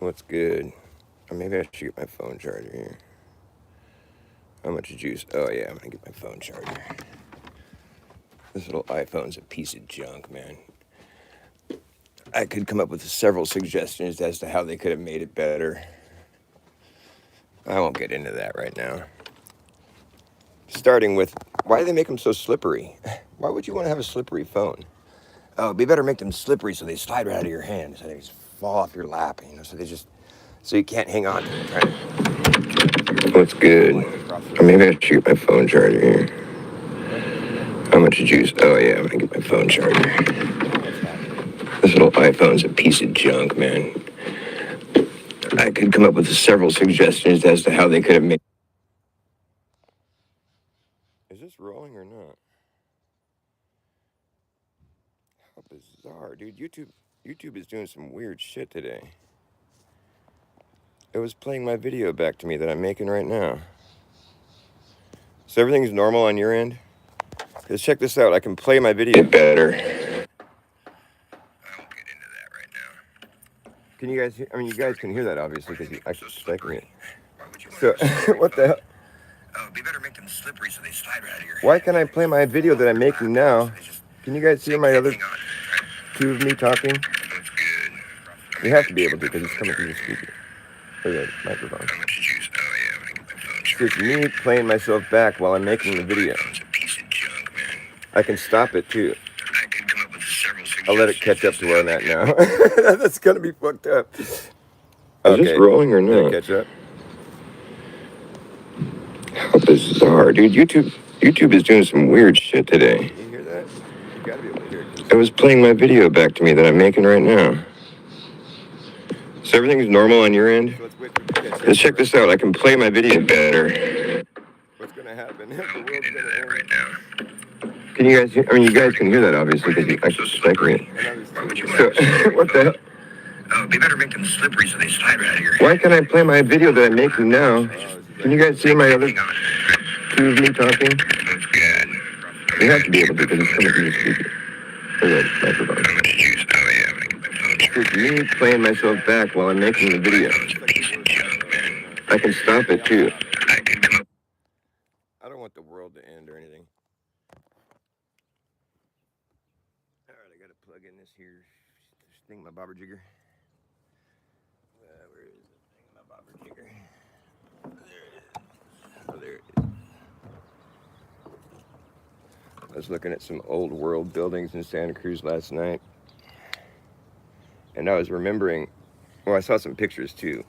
What's good? Or maybe I should get my phone charger here. How much juice? Oh yeah, I'm gonna get my phone charger. This little iPhone's a piece of junk, man. I could come up with several suggestions as to how they could have made it better. I won't get into that right now. Starting with, why do they make them so slippery? Why would you want to have a slippery phone? Oh, we better make them slippery so they slide right out of your hand, so they just fall off your lap, so you can't hang on to them. What's good? Or maybe I should get my phone charger here. How much juice? Oh yeah, I'm gonna get my phone charger. This little iPhone's a piece of junk, man. I could come up with several suggestions as to how they could have made. Is this rolling or not? How bizarre, dude. YouTube is doing some weird shit today. It was playing my video back to me that I'm making right now. So everything's normal on your end? Because check this out, I can play my video better. I won't get into that right now. Can you guys hear? I mean, you guys can hear that obviously because I keep spiking it. So, what the hell? Oh, we better make them slippery so they slide right out of your hand. Why can't I play my video that I'm making now? Can you guys hear my other two of me talking? That's good. You have to be able to because it's coming through the speaker. Or the microphone. How much juice? Oh yeah, I'm gonna get my phone charger. It's me playing myself back while I'm making the video. It's a piece of junk, man. I can stop it too. I could come up with several suggestions. I'll let it catch up to where I'm at now. That's gonna be fucked up. Okay. Is this rolling or not? Did it catch up? How bizarre, dude. YouTube is doing some weird shit today. You hear that? You gotta be able to hear it. It was playing my video back to me that I'm making right now. So everything's normal on your end? Let's check this out. I can play my video better. What's gonna happen? I won't get into that right now. Can you guys hear? I mean, you guys can hear that obviously because I keep spiking it. So, what the hell? Oh, we better make them slippery so they slide right out of your hand. Why can't I play my video that I'm making now? Can you guys see my other two of me talking? That's good. You have to be able to because it's coming through the speaker. Or the microphone. How much juice? Oh yeah, I'm gonna get my phone charger. It's me playing myself back while I'm making the video. It's a piece of junk, man. I can stop it too. I can come up. I don't want the world to end or anything. Alright, I gotta plug in this here thing, my bobber jigger. Where is the thing, my bobber jigger? There it is. Oh, there it is. I was looking at some old world buildings in Santa Cruz last night. And I was remembering, well, I saw some pictures too.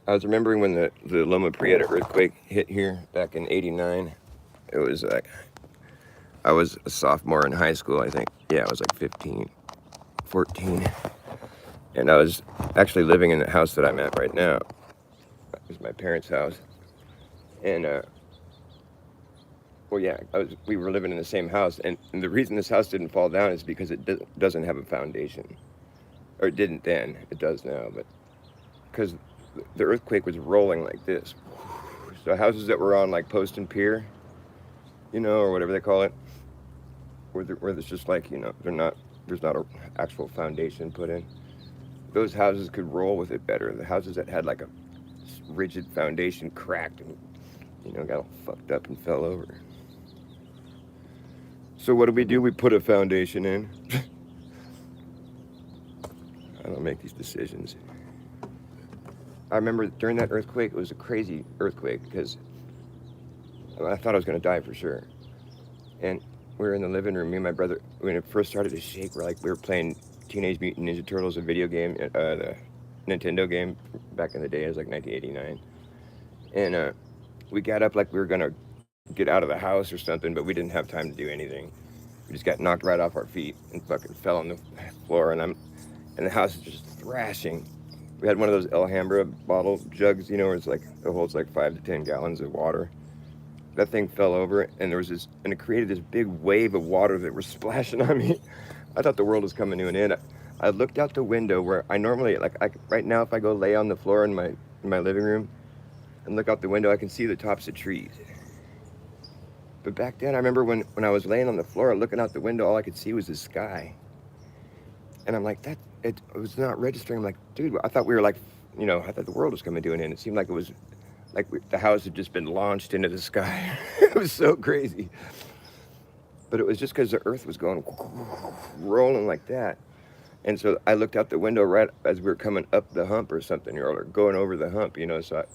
I was remembering when the Loma Prieta earthquake hit here back in '89. It was like, I was a sophomore in high school, I think. Yeah, I was like 15, 14. And I was actually living in the house that I'm at right now. It was my parents' house. And, well, yeah, we were living in the same house. And the reason this house didn't fall down is because it doesn't have a foundation. Or it didn't then. It does now. But because the earthquake was rolling like this. So houses that were on like Post and Pier, you know, or whatever they call it, where there's just like, you know, there's not an actual foundation put in. Those houses could roll with it better. The houses that had like a rigid foundation cracked and, you know, got all fucked up and fell over. So what do? We put a foundation in. I don't make these decisions. I remember during that earthquake, it was a crazy earthquake because I thought I was going to die for sure. And we were in the living room, me and my brother, when it first started to shake, we were playing Teenage Mutant Ninja Turtles, a video game, the Nintendo game back in the day. It was like 1989. And we got up like we were going to get out of the house or something, but we didn't have time to do anything. We just got knocked right off our feet and fucking fell on the floor, and the house is just thrashing. We had one of those Alhambra bottle jugs, you know, where it's like, it holds like 5 to 10 gallons of water. That thing fell over, and it created this big wave of water that was splashing on me. I thought the world was coming to an end. I looked out the window where I normally, right now, if I go lay on the floor in my living room and look out the window, I can see the tops of trees. But back then, I remember when I was laying on the floor looking out the window, all I could see was the sky. And I'm like, it was not registering. I'm like, dude, I thought we were like, I thought the world was coming to an end. It seemed like it was like the house had just been launched into the sky. It was so crazy. But it was just because the earth was going rolling like that. And so I looked out the window right as we were coming up the hump or something, or going over the hump, So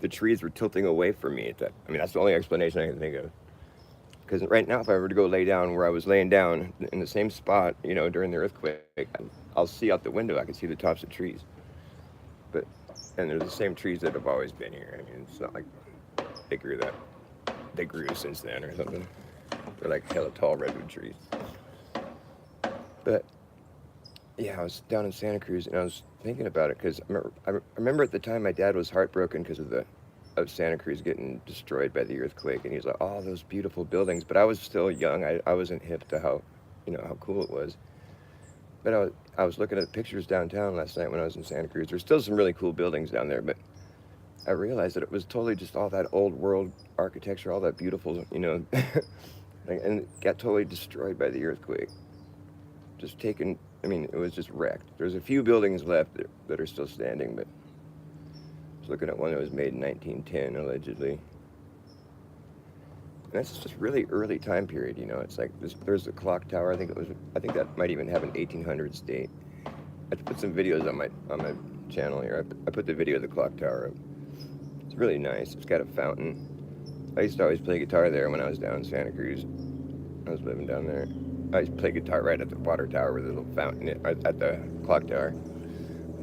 the trees were tilting away from me. I mean, that's the only explanation I can think of. Because right now, if I were to go lay down where I was laying down in the same spot, during the earthquake, I'll see out the window. I can see the tops of trees. But and they're the same trees that have always been here. I mean, it's not like they grew since then or something. They're like hella tall redwood trees. But yeah, I was down in Santa Cruz and I was thinking about it because I remember at the time my dad was heartbroken because of Santa Cruz getting destroyed by the earthquake, and he's like, "Oh, those beautiful buildings." But I was still young. I wasn't hip to how cool it was. But I was looking at pictures downtown last night when I was in Santa Cruz. There's still some really cool buildings down there, but I realized that it was totally just all that old world architecture, all that beautiful, and it got totally destroyed by the earthquake. Just taken. I mean, it was just wrecked. There's a few buildings left that are still standing, but I was looking at one that was made in 1910, allegedly. And that's just really early time period, It's like there's the clock tower. I think that might even have an 1800s date. I put some videos on my channel here. I put the video of the clock tower up. It's really nice. It's got a fountain. I used to always play guitar there when I was down in Santa Cruz. I was living down there. I used to play guitar right at the water tower where the little fountain is, at the clock tower.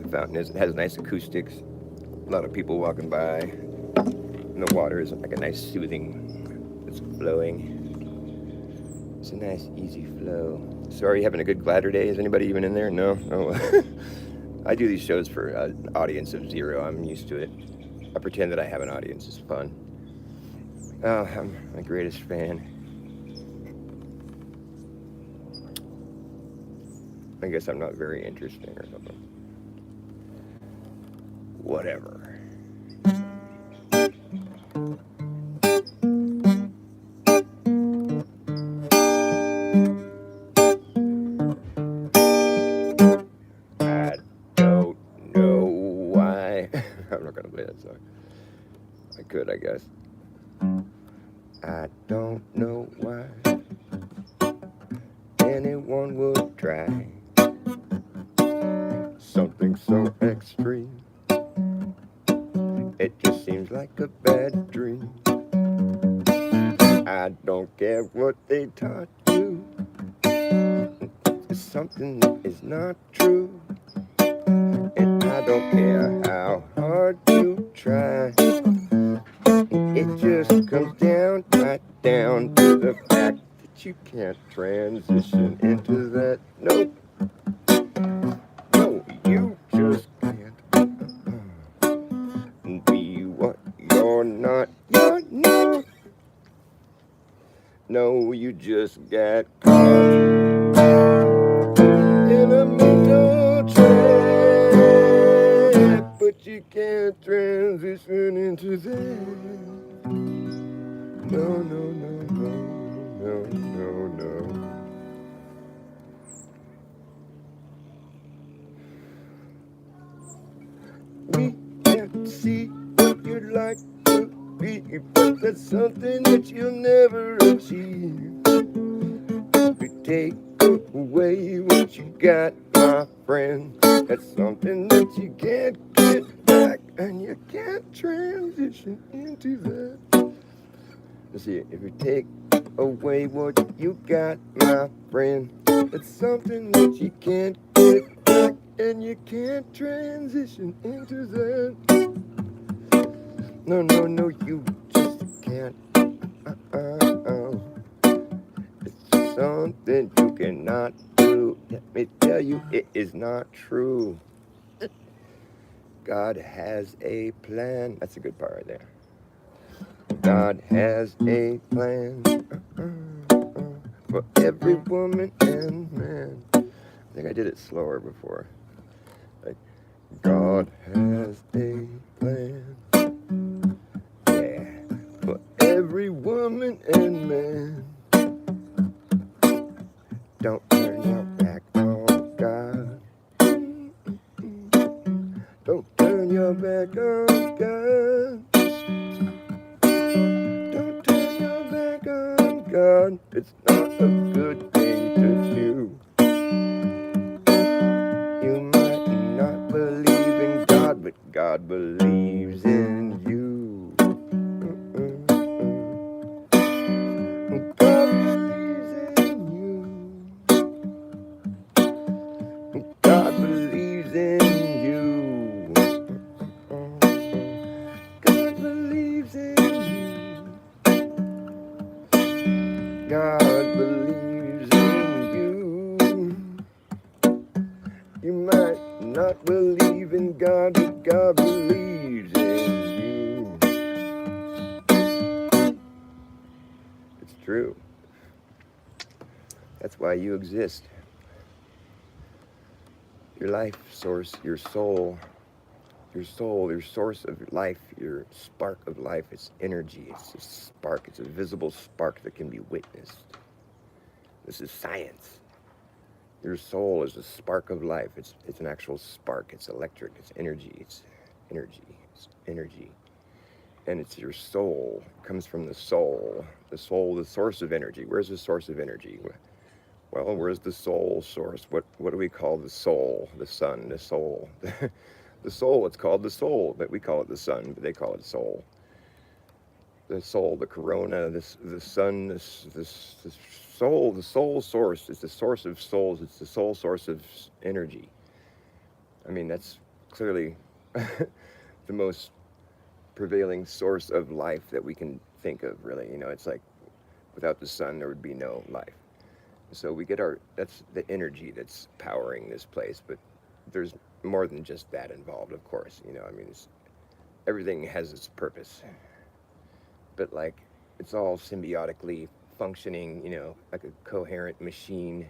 The fountain is. It has nice acoustics. A lot of people walking by. And the water is like a nice soothing. It's flowing. It's a nice easy flow. So are you having a good gladderday? Is anybody even in there? No? Oh. I do these shows for an audience of 0. I'm used to it. I pretend that I have an audience. It's fun. Oh, I'm my greatest fan. I guess I'm not very interesting or something. Whatever. I don't know why. I'm not gonna play that song. I could, I guess. I don't know why anyone would try something so extreme. It just seems like a bad dream. I don't care what they taught you. It's something that is not true. And I don't care how hard you try. It just comes down, right down to the fact that you can't transition into that. Nope. No, you just can't be what you're not. You're not. No, you just got caught in a mental trap, but you can't transition into that. No, no, no, no, no, no, no. We can't see what you'd like to be, but that's something that you'll never achieve. We take away what you got, my friend. That's something that you can't get back, and you can't transition into that. Let's see, if you take away what you got, my friend, it's something that you can't get back, and you can't transition into that. No, no, no, you just can't. It's something you cannot do. Let me tell you, it is not true. God has a plan. That's a good part right there. God has a plan for every woman and man. I think I did it slower before. Like, God has a plan, yeah, for every woman and man. Don't turn your back on God. Don't turn your back on God. Don't turn your back on God. It's not a good thing to do. You might not believe in God, but God believes in you. God believes in you. God believes in you. God believes in you. God believes in you. You might not believe in God, but God believes in you. It's true. That's why you exist. Your life source, your soul, your source of life, your spark of life, it's energy, it's a spark, it's a visible spark that can be witnessed. This is science. Your soul is a spark of life. It's an actual spark. It's electric. It's energy. It's energy. It's energy. And it's your soul. It comes from the soul. The soul, the source of energy. Where's the source of energy? Well, where's the soul source? What do we call the soul? The sun, the soul. The soul, it's called the soul, but we call it the sun, but they call it soul. The soul, the corona, the sun, this soul, the soul source is the source of souls. It's the soul source of energy. I mean, that's clearly the most prevailing source of life that we can think of, really. You know, it's like without the sun, there would be no life. So we get that's the energy that's powering this place, but there's more than just that involved, of course. You know, I mean, everything has its purpose. But like it's all symbiotically functioning, you know, like a coherent machine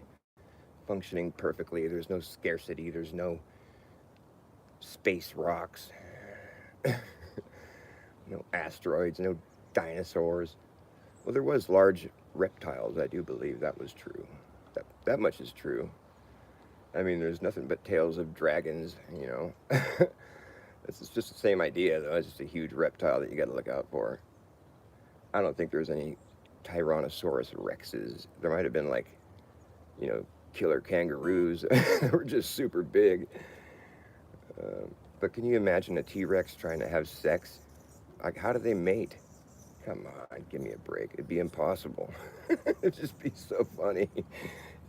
functioning perfectly. There's no scarcity, there's no space rocks, no asteroids, no dinosaurs. Well, there was large reptiles. I do believe that was true. That much is true. I mean, there's nothing but tales of dragons, you know. It's just the same idea, though. It's just a huge reptile that you got to look out for. I don't think there's any Tyrannosaurus rexes. There might have been like, you know, killer kangaroos that were just super big. But can you imagine a T-Rex trying to have sex? Like, how do they mate? Come on, give me a break. It'd be impossible. It'd just be so funny.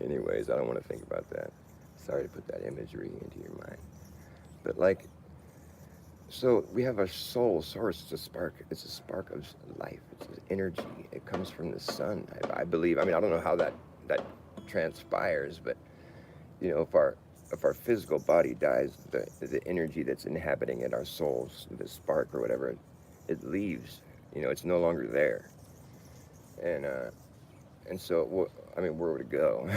Anyways, I don't want to think about that. Sorry to put that imagery into your mind. But like, so we have a soul source. It's a spark. It's a spark of life. It's energy. It comes from the sun. I believe. I mean, I don't know how that transpires, but you know, if our physical body dies, the energy that's inhabiting it, our souls, the spark or whatever, it leaves. You know, it's no longer there. And so, I mean, where would it go?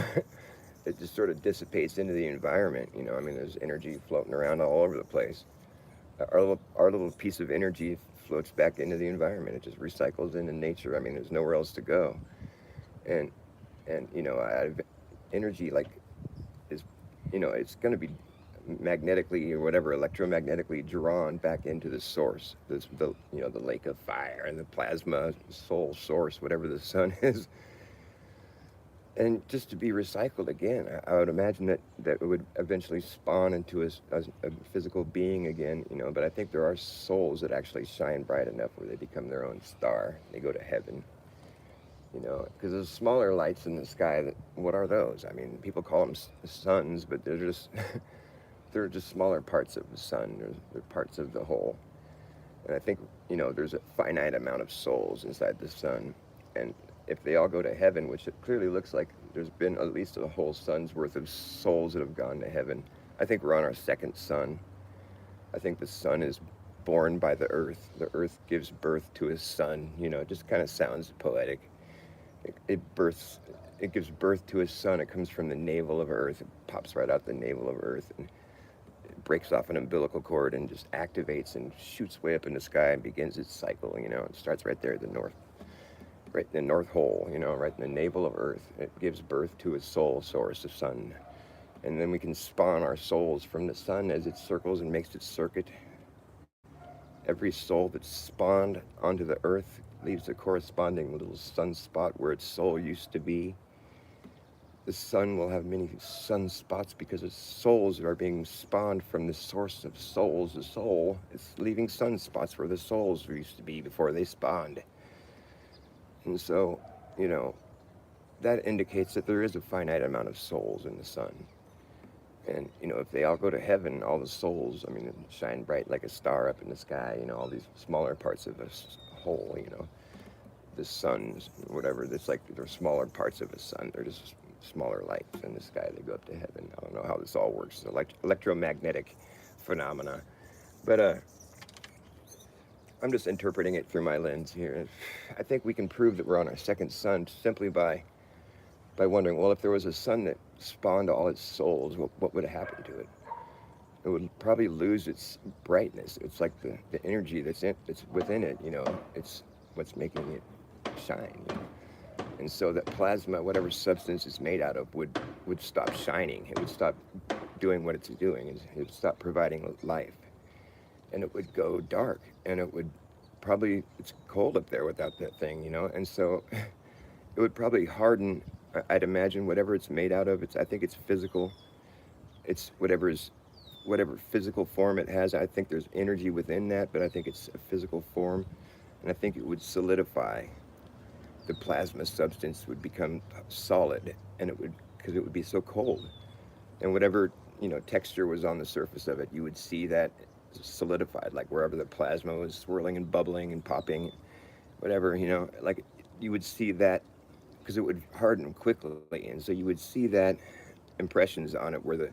It just sort of dissipates into the environment. You know, I mean, there's energy floating around all over the place. Our little piece of energy floats back into the environment. It just recycles into nature. I mean, there's nowhere else to go. And you know, energy like is, you know, it's going to be magnetically or whatever, electromagnetically drawn back into the source. The you know, the lake of fire and the plasma soul source, whatever the sun is. And just to be recycled again. I would imagine that it would eventually spawn into a physical being again, you know, but I think there are souls that actually shine bright enough where they become their own star. They go to heaven, you know, because there's smaller lights in the sky. What are those? I mean, people call them suns, but they're just, they're just smaller parts of the sun. They're parts of the whole. And I think, you know, there's a finite amount of souls inside the sun. And if they all go to heaven, which it clearly looks like there's been at least a whole sun's worth of souls that have gone to heaven. I think we're on our second sun. I think the sun is born by the earth. The earth gives birth to a sun. You know, it just kind of sounds poetic. It gives birth to a sun. It comes from the navel of earth. It pops right out the navel of earth. And it breaks off an umbilical cord and just activates and shoots way up in the sky and begins its cycle. You know, it starts right there at the north. Right in the North Hole, you know, right in the navel of Earth. It gives birth to a soul source, a sun. and then we can spawn our souls from the sun as it circles and makes its circuit. Every soul that's spawned onto the earth leaves a corresponding little sunspot where its soul used to be. The sun will have many sunspots because its souls are being spawned from the source of souls. The soul is leaving sunspots where the souls used to be before they spawned. And so, you know, that indicates that there is a finite amount of souls in the sun. And, you know, if they all go to heaven, all the souls, I mean, shine bright like a star up in the sky, you know, all these smaller parts of a whole, you know, the suns, whatever, it's like they're smaller parts of a sun. They're just smaller lights in the sky. They go up to heaven. I don't know how this all works. It's electromagnetic phenomena. But I'm just interpreting it through my lens here. I think we can prove that we're on our second sun simply by wondering, well, if there was a sun that spawned all its souls, what would happen to it? It would probably lose its brightness. It's like the energy that's within it, you know, it's what's making it shine. You know? And so that plasma, whatever substance it's made out of, would stop shining. It would stop doing what it's doing. It would stop providing life. And it would go dark. And it would probably, it's cold up there without that thing, you know? And so it would probably harden, I'd imagine, whatever it's made out of. I think it's physical. It's whatever physical form it has. I think there's energy within that, but I think it's a physical form. And I think it would solidify. The plasma substance would become solid, and because it would be so cold. And whatever, you know, texture was on the surface of it, you would see that solidified, like wherever the plasma was swirling and bubbling and popping, whatever, you know, like you would see that because it would harden quickly. And so you would see that impressions on it where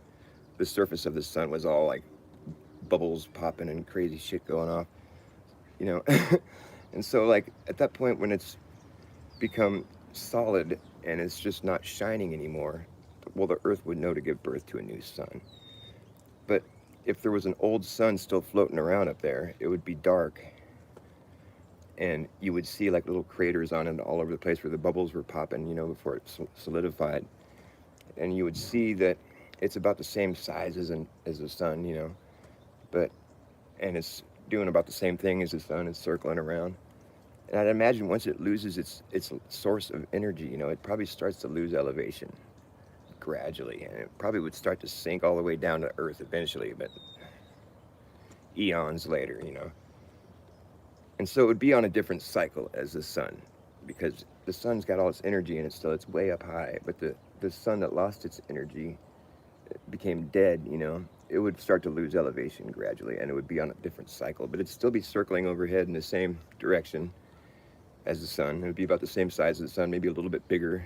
the surface of the sun was all like bubbles popping and crazy shit going off, you know. And so like at that point when it's become solid and it's just not shining anymore, well, the earth would know to give birth to a new sun. But if there was an old sun still floating around up there, it would be dark, and you would see like little craters on it all over the place where the bubbles were popping, you know, before it solidified. And you would see that it's about the same size as the sun, you know, and it's doing about the same thing as the sun. It's circling around. And I'd imagine once it loses its source of energy, you know, it probably starts to lose elevation gradually, and it probably would start to sink all the way down to Earth eventually, but eons later, you know. And so it would be on a different cycle as the sun, because the sun's got all its energy in it still. It's way up high, but the sun that lost its energy became dead, you know. It would start to lose elevation gradually, and it would be on a different cycle, but it'd still be circling overhead in the same direction as the sun. It would be about the same size as the sun, maybe a little bit bigger,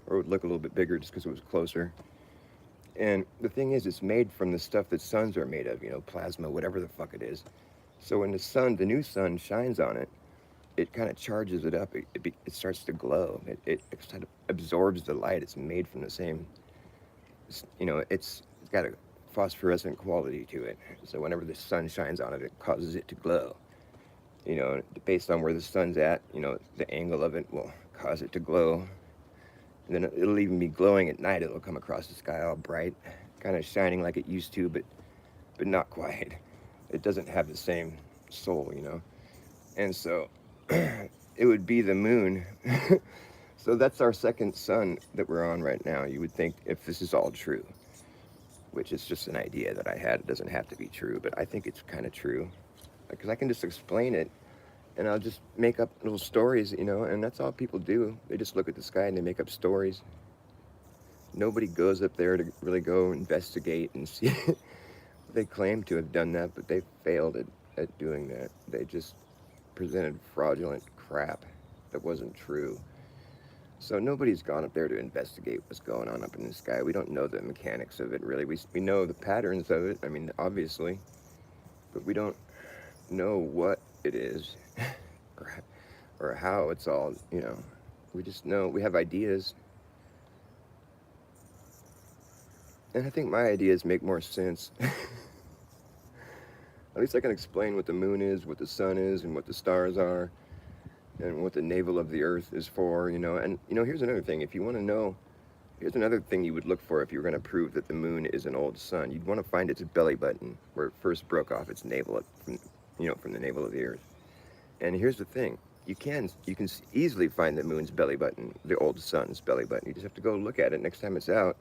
or it would look a little bit bigger just because it was closer. And the thing is, it's made from the stuff that suns are made of, you know, plasma, whatever the fuck it is. So when the new sun shines on it, it kind of charges it up. It starts to glow. It kind of absorbs the light. It's made from the same, you know, it's got a phosphorescent quality to it. So whenever the sun shines on it, it causes it to glow. You know, based on where the sun's at, you know, the angle of it will cause it to glow. And then it'll even be glowing at night. It'll come across the sky all bright, kind of shining like it used to, but not quite. It doesn't have the same soul, you know. And so it would be the moon. So that's our second sun that we're on right now. You would think, if this is all true, which is just an idea that I had. It doesn't have to be true, but I think it's kind of true. Because I can just explain it, and I'll just make up little stories, you know, and that's all people do. They just look at the sky and they make up stories. Nobody goes up there to really go investigate and see. They claim to have done that, but they failed at doing that. They just presented fraudulent crap that wasn't true. So nobody's gone up there to investigate what's going on up in the sky. We don't know the mechanics of it, really. We know the patterns of it, I mean, obviously, but we don't know what it is or how it's all, you know. We just know, we have ideas. And I think my ideas make more sense. At least I can explain what the moon is, what the sun is, and what the stars are, and what the navel of the earth is for, you know. And, you know, here's another thing. If you want to know Here's another thing you would look for if you were going to prove that the moon is an old sun. You'd want to find its belly button, where it first broke off its navel, from the navel of the Earth. And here's the thing: you can easily find the moon's belly button, the old sun's belly button. You just have to go look at it next time it's out.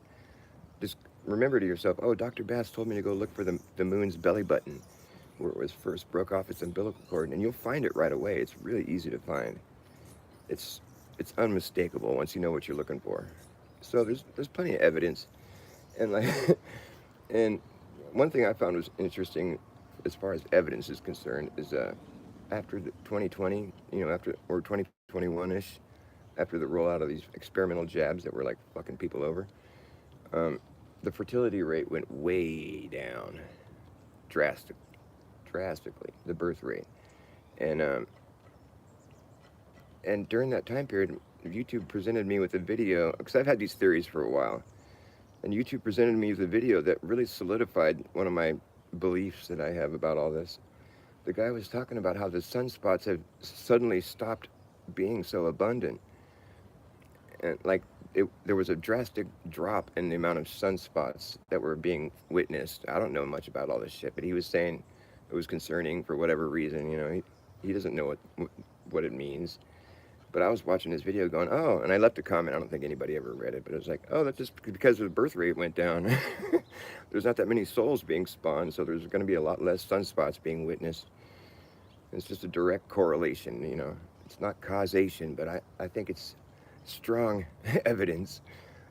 Just remember to yourself, oh, Dr. Bass told me to go look for the moon's belly button, where it was first broke off its umbilical cord, and you'll find it right away. It's really easy to find. It's unmistakable once you know what you're looking for. So there's plenty of evidence, and like, and one thing I found was interesting, as far as evidence is concerned, is after the 2020, after or 2021ish, after the rollout of these experimental jabs that were like fucking people over, the fertility rate went way down, drastically, the birth rate, and during that time period, YouTube presented me with a video, because I've had these theories for a while, and YouTube presented me with a video that really solidified one of my beliefs that I have about all this. The guy was talking about how the sunspots have suddenly stopped being so abundant, and like there was a drastic drop in the amount of sunspots that were being witnessed. I don't know much about all this shit, but he was saying it was concerning for whatever reason. He doesn't know what it means. But I was watching this video going, oh, and I left a comment. I don't think anybody ever read it, but it was like, oh, that's just because the birth rate went down. There's not that many souls being spawned, so there's going to be a lot less sunspots being witnessed. It's just a direct correlation, It's not causation, but I think it's strong evidence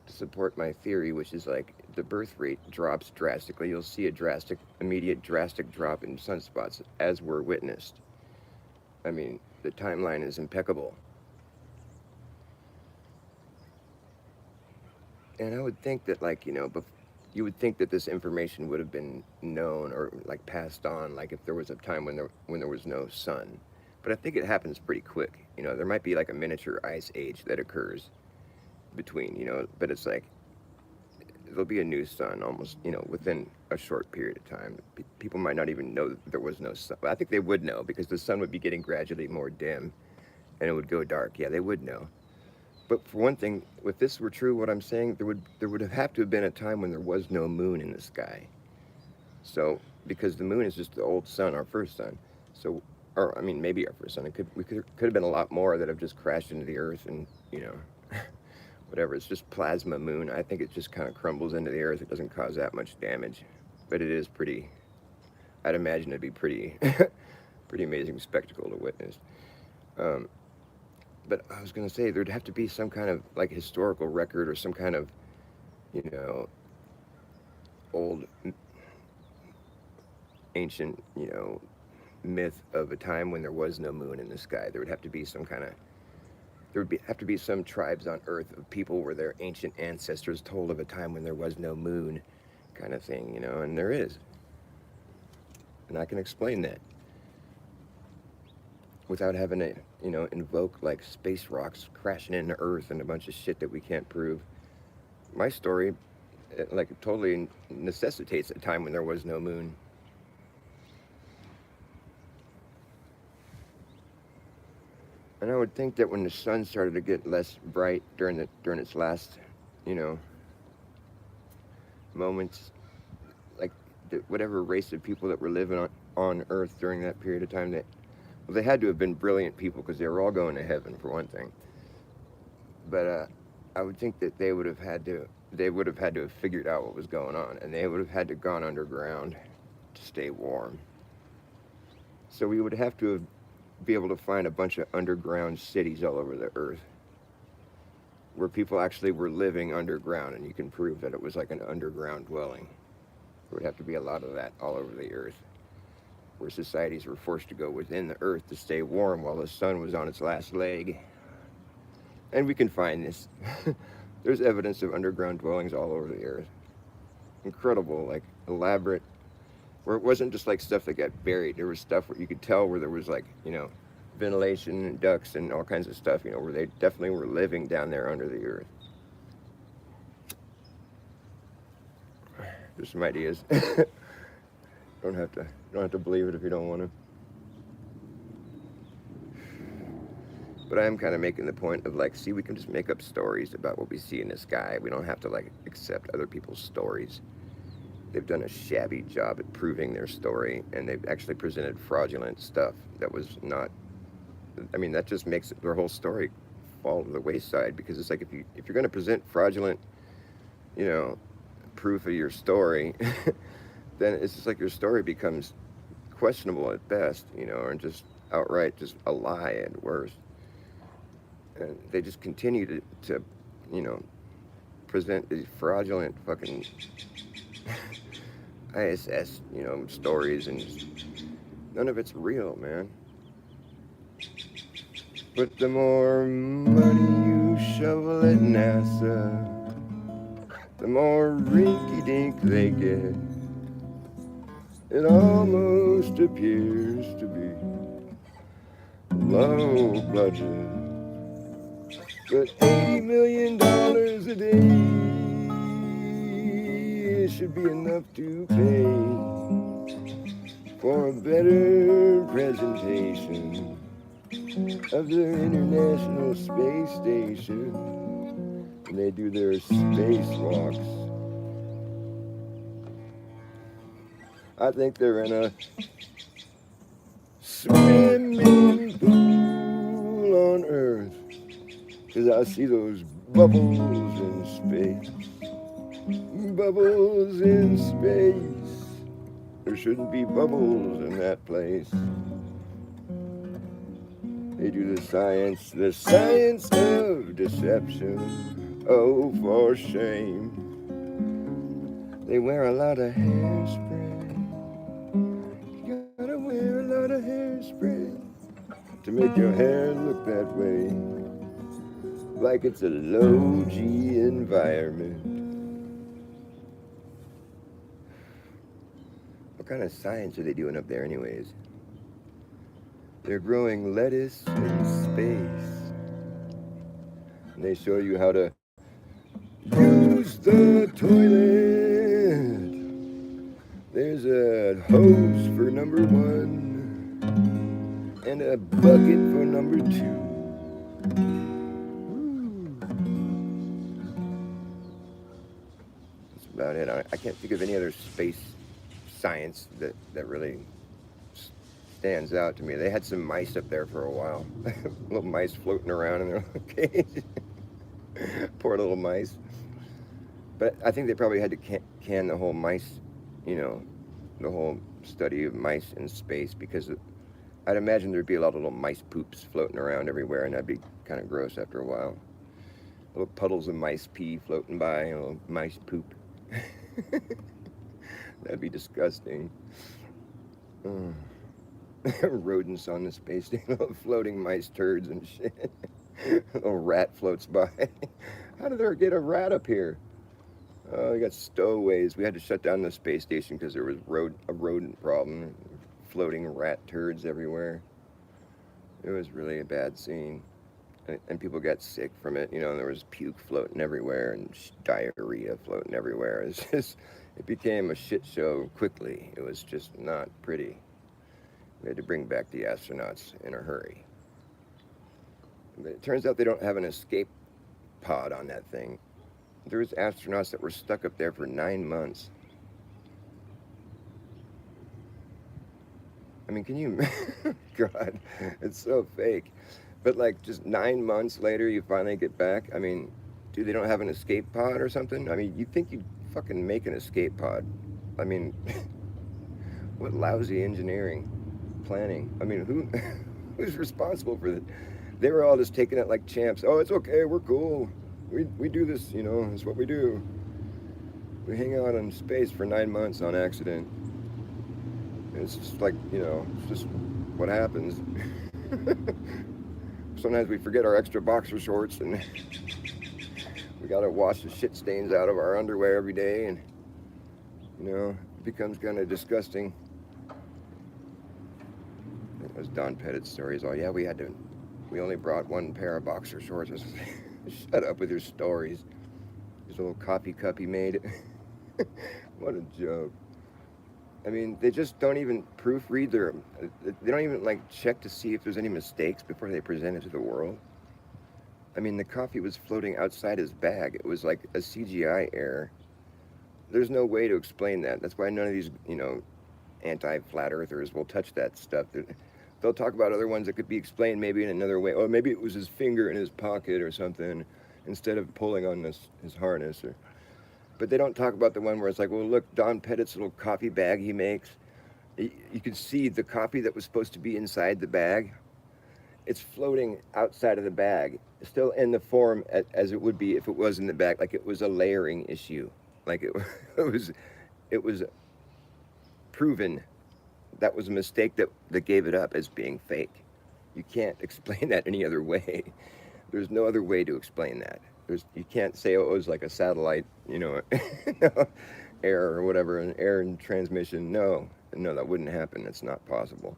to support my theory, which is like the birth rate drops drastically. You'll see a immediate drastic drop in sunspots as were witnessed. I mean, the timeline is impeccable. And I would think that, you would think that this information would have been known or like passed on, like if there was a time when there was no sun. But I think it happens pretty quick. There might be like a miniature ice age that occurs between, but it's like there'll be a new sun almost, within a short period of time. People might not even know that there was no sun. But I think they would know, because the sun would be getting gradually more dim and it would go dark. Yeah, they would know. But for one thing, if this were true, what I'm saying, there would have to have been a time when there was no moon in the sky. So, because the moon is just the old sun, our first sun. So, or I mean, maybe our first sun. Could have been a lot more that have just crashed into the Earth, and whatever. It's just plasma moon. I think it just kind of crumbles into the Earth. It doesn't cause that much damage, but it is pretty. I'd imagine it'd be pretty, pretty amazing spectacle to witness. But I was going to say, there'd have to be some kind of like historical record or some kind of, old, ancient, myth of a time when there was no moon in the sky. There would have to be have to be some tribes on Earth of people where their ancient ancestors told of a time when there was no moon, kind of thing, and there is. And I can explain that without having to, invoke like space rocks crashing into Earth and a bunch of shit that we can't prove. My story, totally necessitates a time when there was no moon. And I would think that when the sun started to get less bright during its last, moments, like whatever race of people that were living on Earth during that period of time, they had to have been brilliant people, because they were all going to heaven for one thing. But I would think that they would have had to have figured out what was going on, and they would have had to gone underground to stay warm. So we would have to be able to find a bunch of underground cities all over the Earth where people actually were living underground, and you can prove that it was like an underground dwelling. There would have to be a lot of that all over the Earth, where societies were forced to go within the Earth to stay warm while the sun was on its last leg. And we can find this. There's evidence of underground dwellings all over the Earth. Incredible, like elaborate, where it wasn't just like stuff that got buried. There was stuff where you could tell where there was like, ventilation and ducts and all kinds of stuff, where they definitely were living down there under the Earth. Just some ideas. Don't have to believe it if you don't want to. But I am kind of making the point of like, see, we can just make up stories about what we see in the sky. We don't have to like accept other people's stories. They've done a shabby job at proving their story, and they've actually presented fraudulent stuff that was not. I mean, that just makes their whole story fall to the wayside, because it's like if you're going to present fraudulent, you know, proof of your story, then it's just like your story becomes questionable at best, you know, or just outright just a lie at worst. And they just continue to you know, present these fraudulent fucking ISS, you know, stories, and just, none of it's real, man. But the more money you shovel at NASA, the more rinky-dink they get. It almost appears to be low budget, but $80 million a day should be enough to pay for a better presentation of the International Space Station when they do their spacewalks. I think they're in a swimming pool on Earth, 'cause I see those bubbles in space. Bubbles in space. There shouldn't be bubbles in that place. They do the science of deception. Oh, for shame. They wear a lot of hairspray. You gotta wear a lot of hairspray to make your hair look that way. Like it's a low G environment. What kind of science are they doing up there anyways? They're growing lettuce in space. And they show you how to use the toilet. There's a hose for number 1 and a bucket for number 2. That's about it. I can't think of any other space science that really stands out to me. They had some mice up there for a while. Little mice floating around in their little cage. Poor little mice. But I think they probably had to can the whole mice, you know, the whole study of mice in space, because I'd imagine there'd be a lot of little mice poops floating around everywhere, and that'd be kind of gross after a while. Little puddles of mice pee floating by, you know, mice poop. That'd be disgusting. Rodents on the space station, floating mice turds and shit. A little rat floats by. How did there get a rat up here? Oh, we got stowaways. We had to shut down the space station because there was a rodent problem. Floating rat turds everywhere. It was really a bad scene. And people got sick from it. You know, there was puke floating everywhere and diarrhea floating everywhere. It became a shit show quickly. It was just not pretty. We had to bring back the astronauts in a hurry. But it turns out they don't have an escape pod on that thing. There's astronauts that were stuck up there for 9 months. I mean, can you... God, it's so fake. But like just 9 months later, you finally get back. I mean, dude, they don't have an escape pod or something? I mean, you'd think you'd fucking make an escape pod. I mean, what lousy engineering, planning. I mean, who's responsible for that? They were all just taking it like champs. Oh, it's okay, we're cool. We do this, you know, it's what we do. We hang out in space for 9 months on accident. And it's just like, you know, it's just what happens. Sometimes we forget our extra boxer shorts, and we gotta wash the shit stains out of our underwear every day, and, you know, it becomes kind of disgusting. That was Don Pettit's stories. Oh yeah, we only brought 1 pair of boxer shorts. Shut up with your stories. This little coffee cup he made. What a joke. I mean, they just don't even proofread their. They don't even like check to see if there's any mistakes before they present it to the world. I mean, the coffee was floating outside his bag. It was like a CGI error. There's no way to explain that. That's why none of these, anti-flat earthers will touch that stuff. They'll talk about other ones that could be explained maybe in another way. Or maybe it was his finger in his pocket or something instead of pulling on his harness. But they don't talk about the one where it's like, well, look, Don Pettit's little coffee bag he makes. You can see the coffee that was supposed to be inside the bag. It's floating outside of the bag, still in the form as it would be if it was in the bag. Like it was a layering issue. Like it was proven that was a mistake that gave it up as being fake. You can't explain that any other way. There's no other way to explain that. You can't say, oh, it was like a satellite, error or whatever, an error in transmission. No, that wouldn't happen. It's not possible.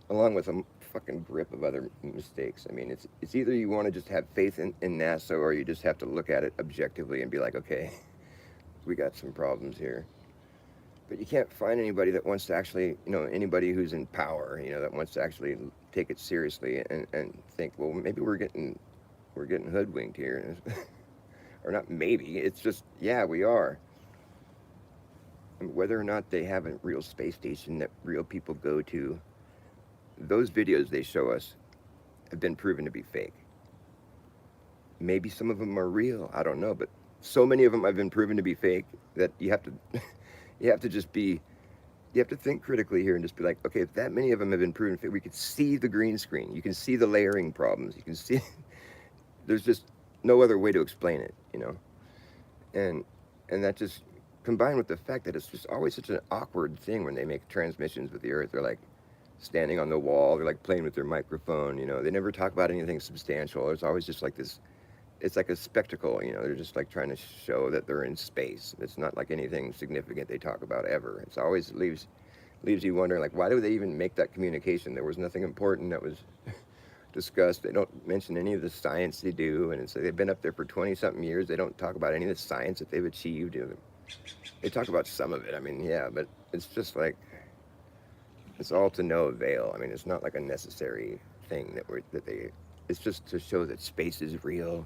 Along with a fucking grip of other mistakes. I mean, it's either you want to just have faith in NASA or you just have to look at it objectively and be like, okay, we got some problems here. But you can't find anybody that wants to actually, anybody who's in power, that wants to actually take it seriously and think, well, maybe we're getting hoodwinked here. Or not maybe, it's just, yeah, we are. And whether or not they have a real space station that real people go to, those videos they show us have been proven to be fake. Maybe some of them are real, I don't know, but so many of them have been proven to be fake that you have to you have to think critically here and just be like, okay, if that many of them have been proven fake, we could see the green screen, you can see the layering problems, you can see there's just no other way to explain it, and that just combined with the fact that it's just always such an awkward thing when they make transmissions with the Earth. They're like standing on the wall, they're like playing with their microphone, they never talk about anything substantial. It's always just like this, it's like a spectacle, they're just like trying to show that they're in space. It's not like anything significant they talk about ever. It's always leaves you wondering, like, why do they even make that communication? There was nothing important that was discussed. They don't mention any of the science they do, and it's like they've been up there for 20-something years. They don't talk about any of the science that they've achieved. They talk about some of it, I mean, yeah, but it's just like, it's all to no avail. I mean, it's not like a necessary thing it's just to show that space is real.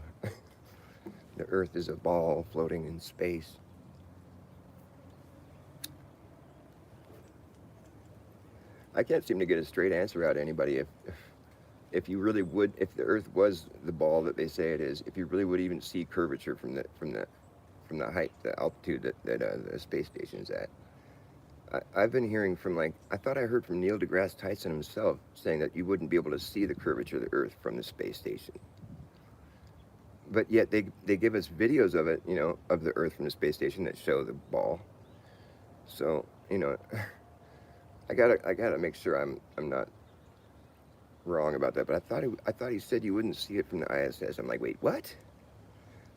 The Earth is a ball floating in space. I can't seem to get a straight answer out of anybody if you really would, if the Earth was the ball that they say it is, if you really would even see curvature from the height, the altitude that the space station is at. I've been hearing from, I thought I heard from Neil deGrasse Tyson himself saying that you wouldn't be able to see the curvature of the Earth from the space station. But yet they give us videos of it, of the Earth from the space station that show the ball. So, I gotta make sure I'm not wrong about that. But I thought he said you wouldn't see it from the ISS. I'm like, wait, what?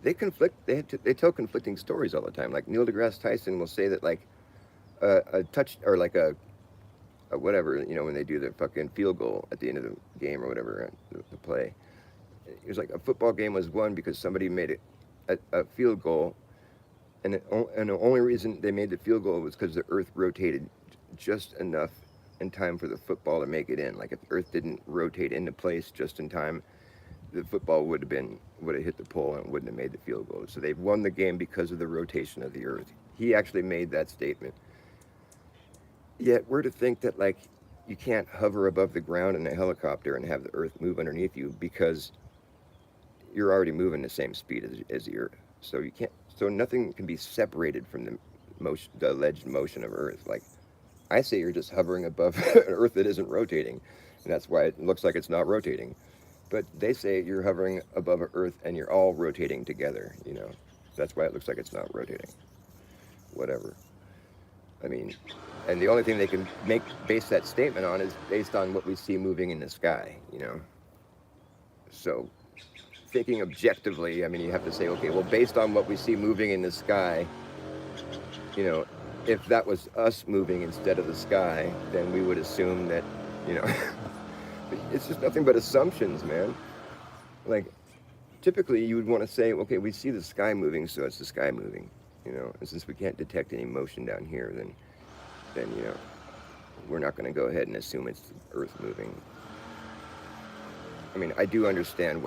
They conflict. They tell conflicting stories all the time. Like Neil deGrasse Tyson will say that a touch or like a whatever, when they do the fucking field goal at the end of the game or whatever, the play. It was like a football game was won because somebody made a field goal, and the only reason they made the field goal was because the Earth rotated just enough in time for the football to make it in. Like if the Earth didn't rotate into place just in time, the football would have hit the pole and wouldn't have made the field goal. So they won the game because of the rotation of the Earth. He actually made that statement. Yet we're to think that you can't hover above the ground in a helicopter and have the Earth move underneath you because you're already moving the same speed as the Earth. So you can't. So nothing can be separated from the alleged motion of Earth. Like I say, you're just hovering above an Earth that isn't rotating, and that's why it looks like it's not rotating. But they say you're hovering above an Earth and you're all rotating together. That's why it looks like it's not rotating. Whatever. I mean, and the only thing they can base that statement on is based on what we see moving in the sky, So, thinking objectively, I mean, you have to say, okay, well, based on what we see moving in the sky, if that was us moving instead of the sky, then we would assume that, it's just nothing but assumptions, man. Typically you would want to say, okay, we see the sky moving, so it's the sky moving, and since we can't detect any motion down here, then then we're not going to go ahead and assume it's the Earth moving. I mean, I do understand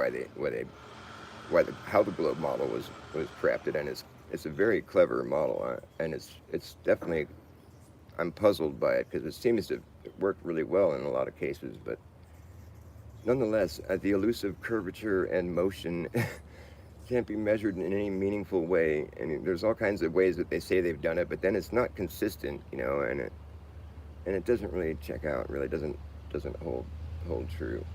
how the globe model was crafted, and it's a very clever model, and it's definitely, I'm puzzled by it because it seems to work really well in a lot of cases, but nonetheless, the elusive curvature and motion can't be measured in any meaningful way. And there's all kinds of ways that they say they've done it, but then it's not consistent, and it doesn't really check out. It really doesn't hold true.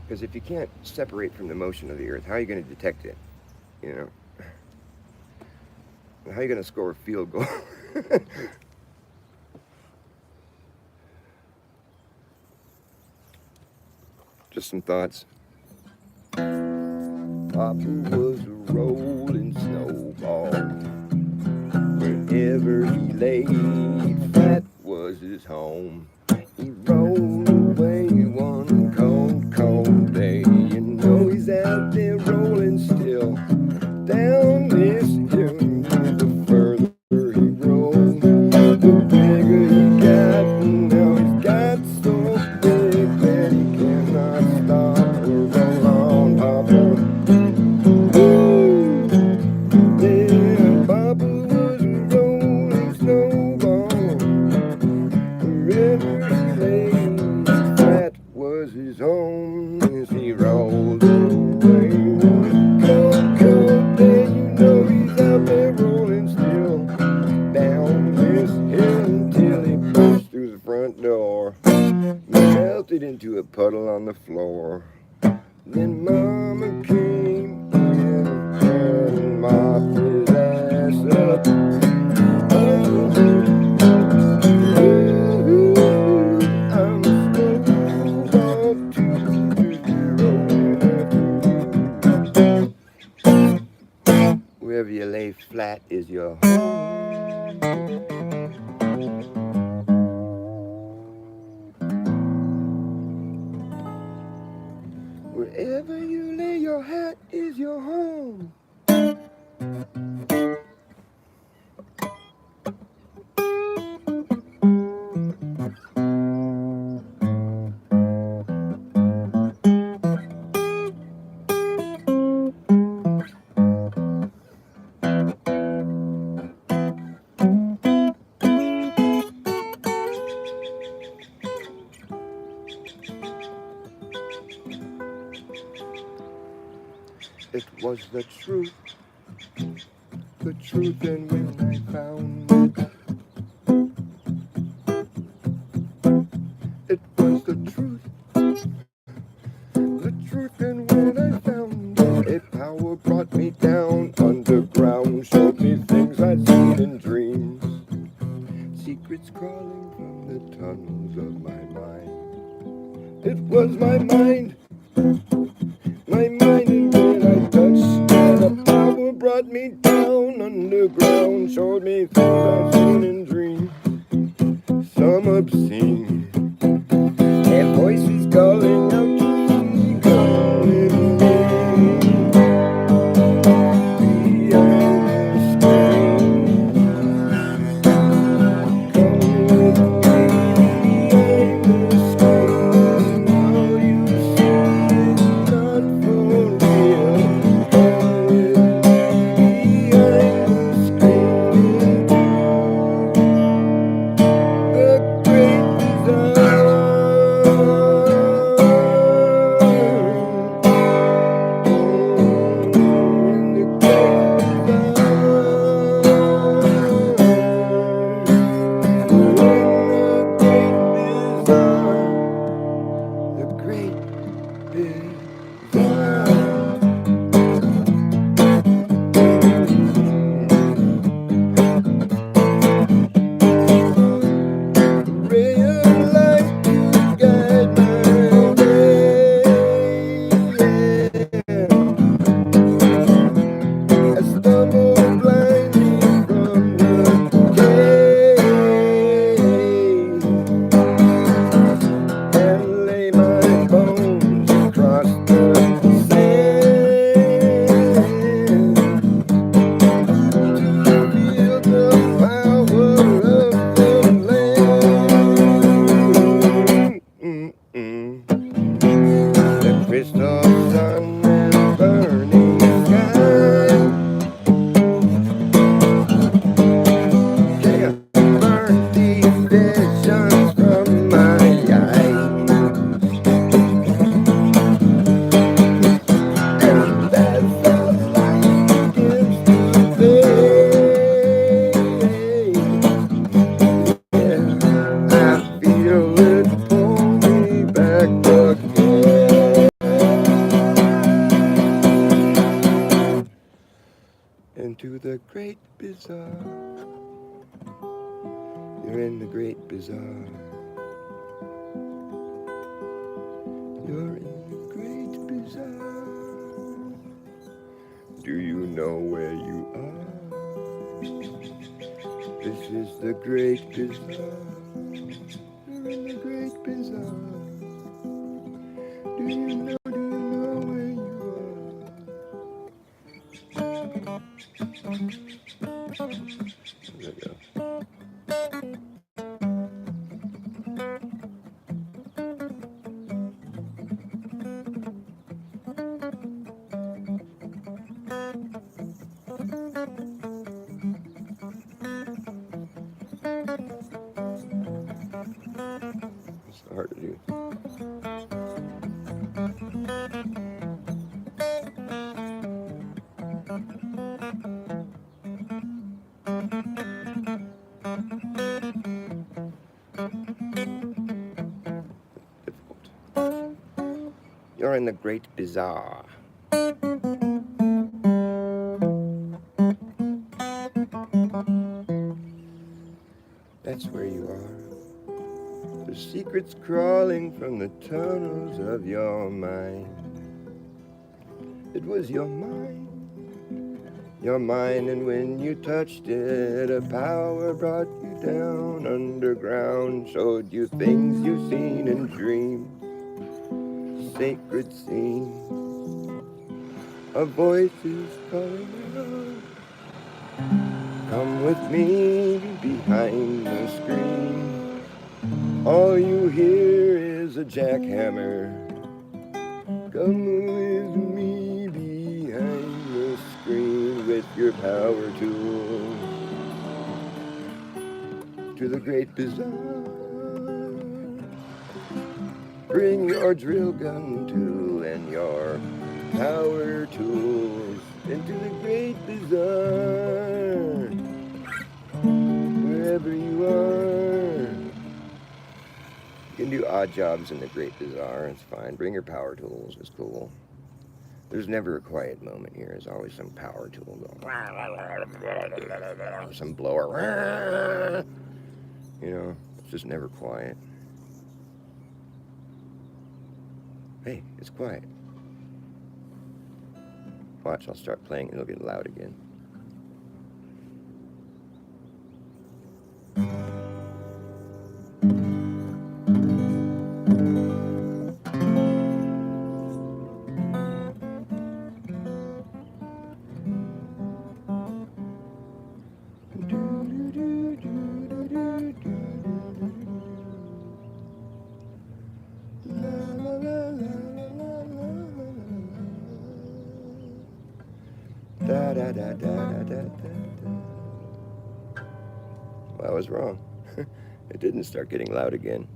Because if you can't separate from the motion of the Earth, how are you going to detect it? You know, how are you going to score a field goal? Just some thoughts. Papa was a rolling snowball. Wherever he laid, that was his home. He rolled away one cold, cold day. You know he's out there rolling still. Down this hill, the further he rolled, the bigger he got. And now he's got so big that he cannot stop or roll on, Papa. Yeah, Papa was a rolling snowball. Wherever he lay, that was his home. As he rolled away one cold, cold day, you know he's out there rolling still. Down this hill until he burst through the front door. Melted into a puddle on the floor. Then Mama came in and mopped his ass up. Oh, I'm a snowball too, rolling after you. Wherever you lay flat is your home. Wherever you lay your hat is your home. It was the truth, and when I found it, it was the truth, and when I found it, a power brought me down underground, showed me things I'd seen in dreams, secrets crawling from the tunnels of my mind. It was my mind, and when I touched it, a power brought me down underground, showed me things I've seen in dreams, some obscene, and voices calling out to me, calling me behind the screen, calling me behind the screen. Now you see it's not for real, calling me behind the screen. The great bazaar. You're in the great bazaar. You're in the great bazaar. Do you know where you are? This is the great bazaar. You're in the great bazaar. Do you know where you are? There we go. It's hard to do. Difficult. You're in the great bazaar. That's where you are. The secrets crawling from the tunnels of your mind. It was your mind, and when you touched it, a power brought you down underground, showed you things you've seen in dreams, sacred scenes. A voice is calling out, come with me behind the screen. All you hear is a jackhammer. Come with me behind the screen with your power tools to the great bazaar. Bring your drill gun too and your power tools into the great bazaar. Wherever you are. You can do odd jobs in the great bazaar, it's fine. Bring your power tools, it's cool. There's never a quiet moment here. There's always some power tool going. Some blower. You know, it's just never quiet. Hey, it's quiet. Watch, I'll start playing and it'll get loud again. Da, da, da, da, da, da, da. Well, I was wrong. It didn't start getting loud again.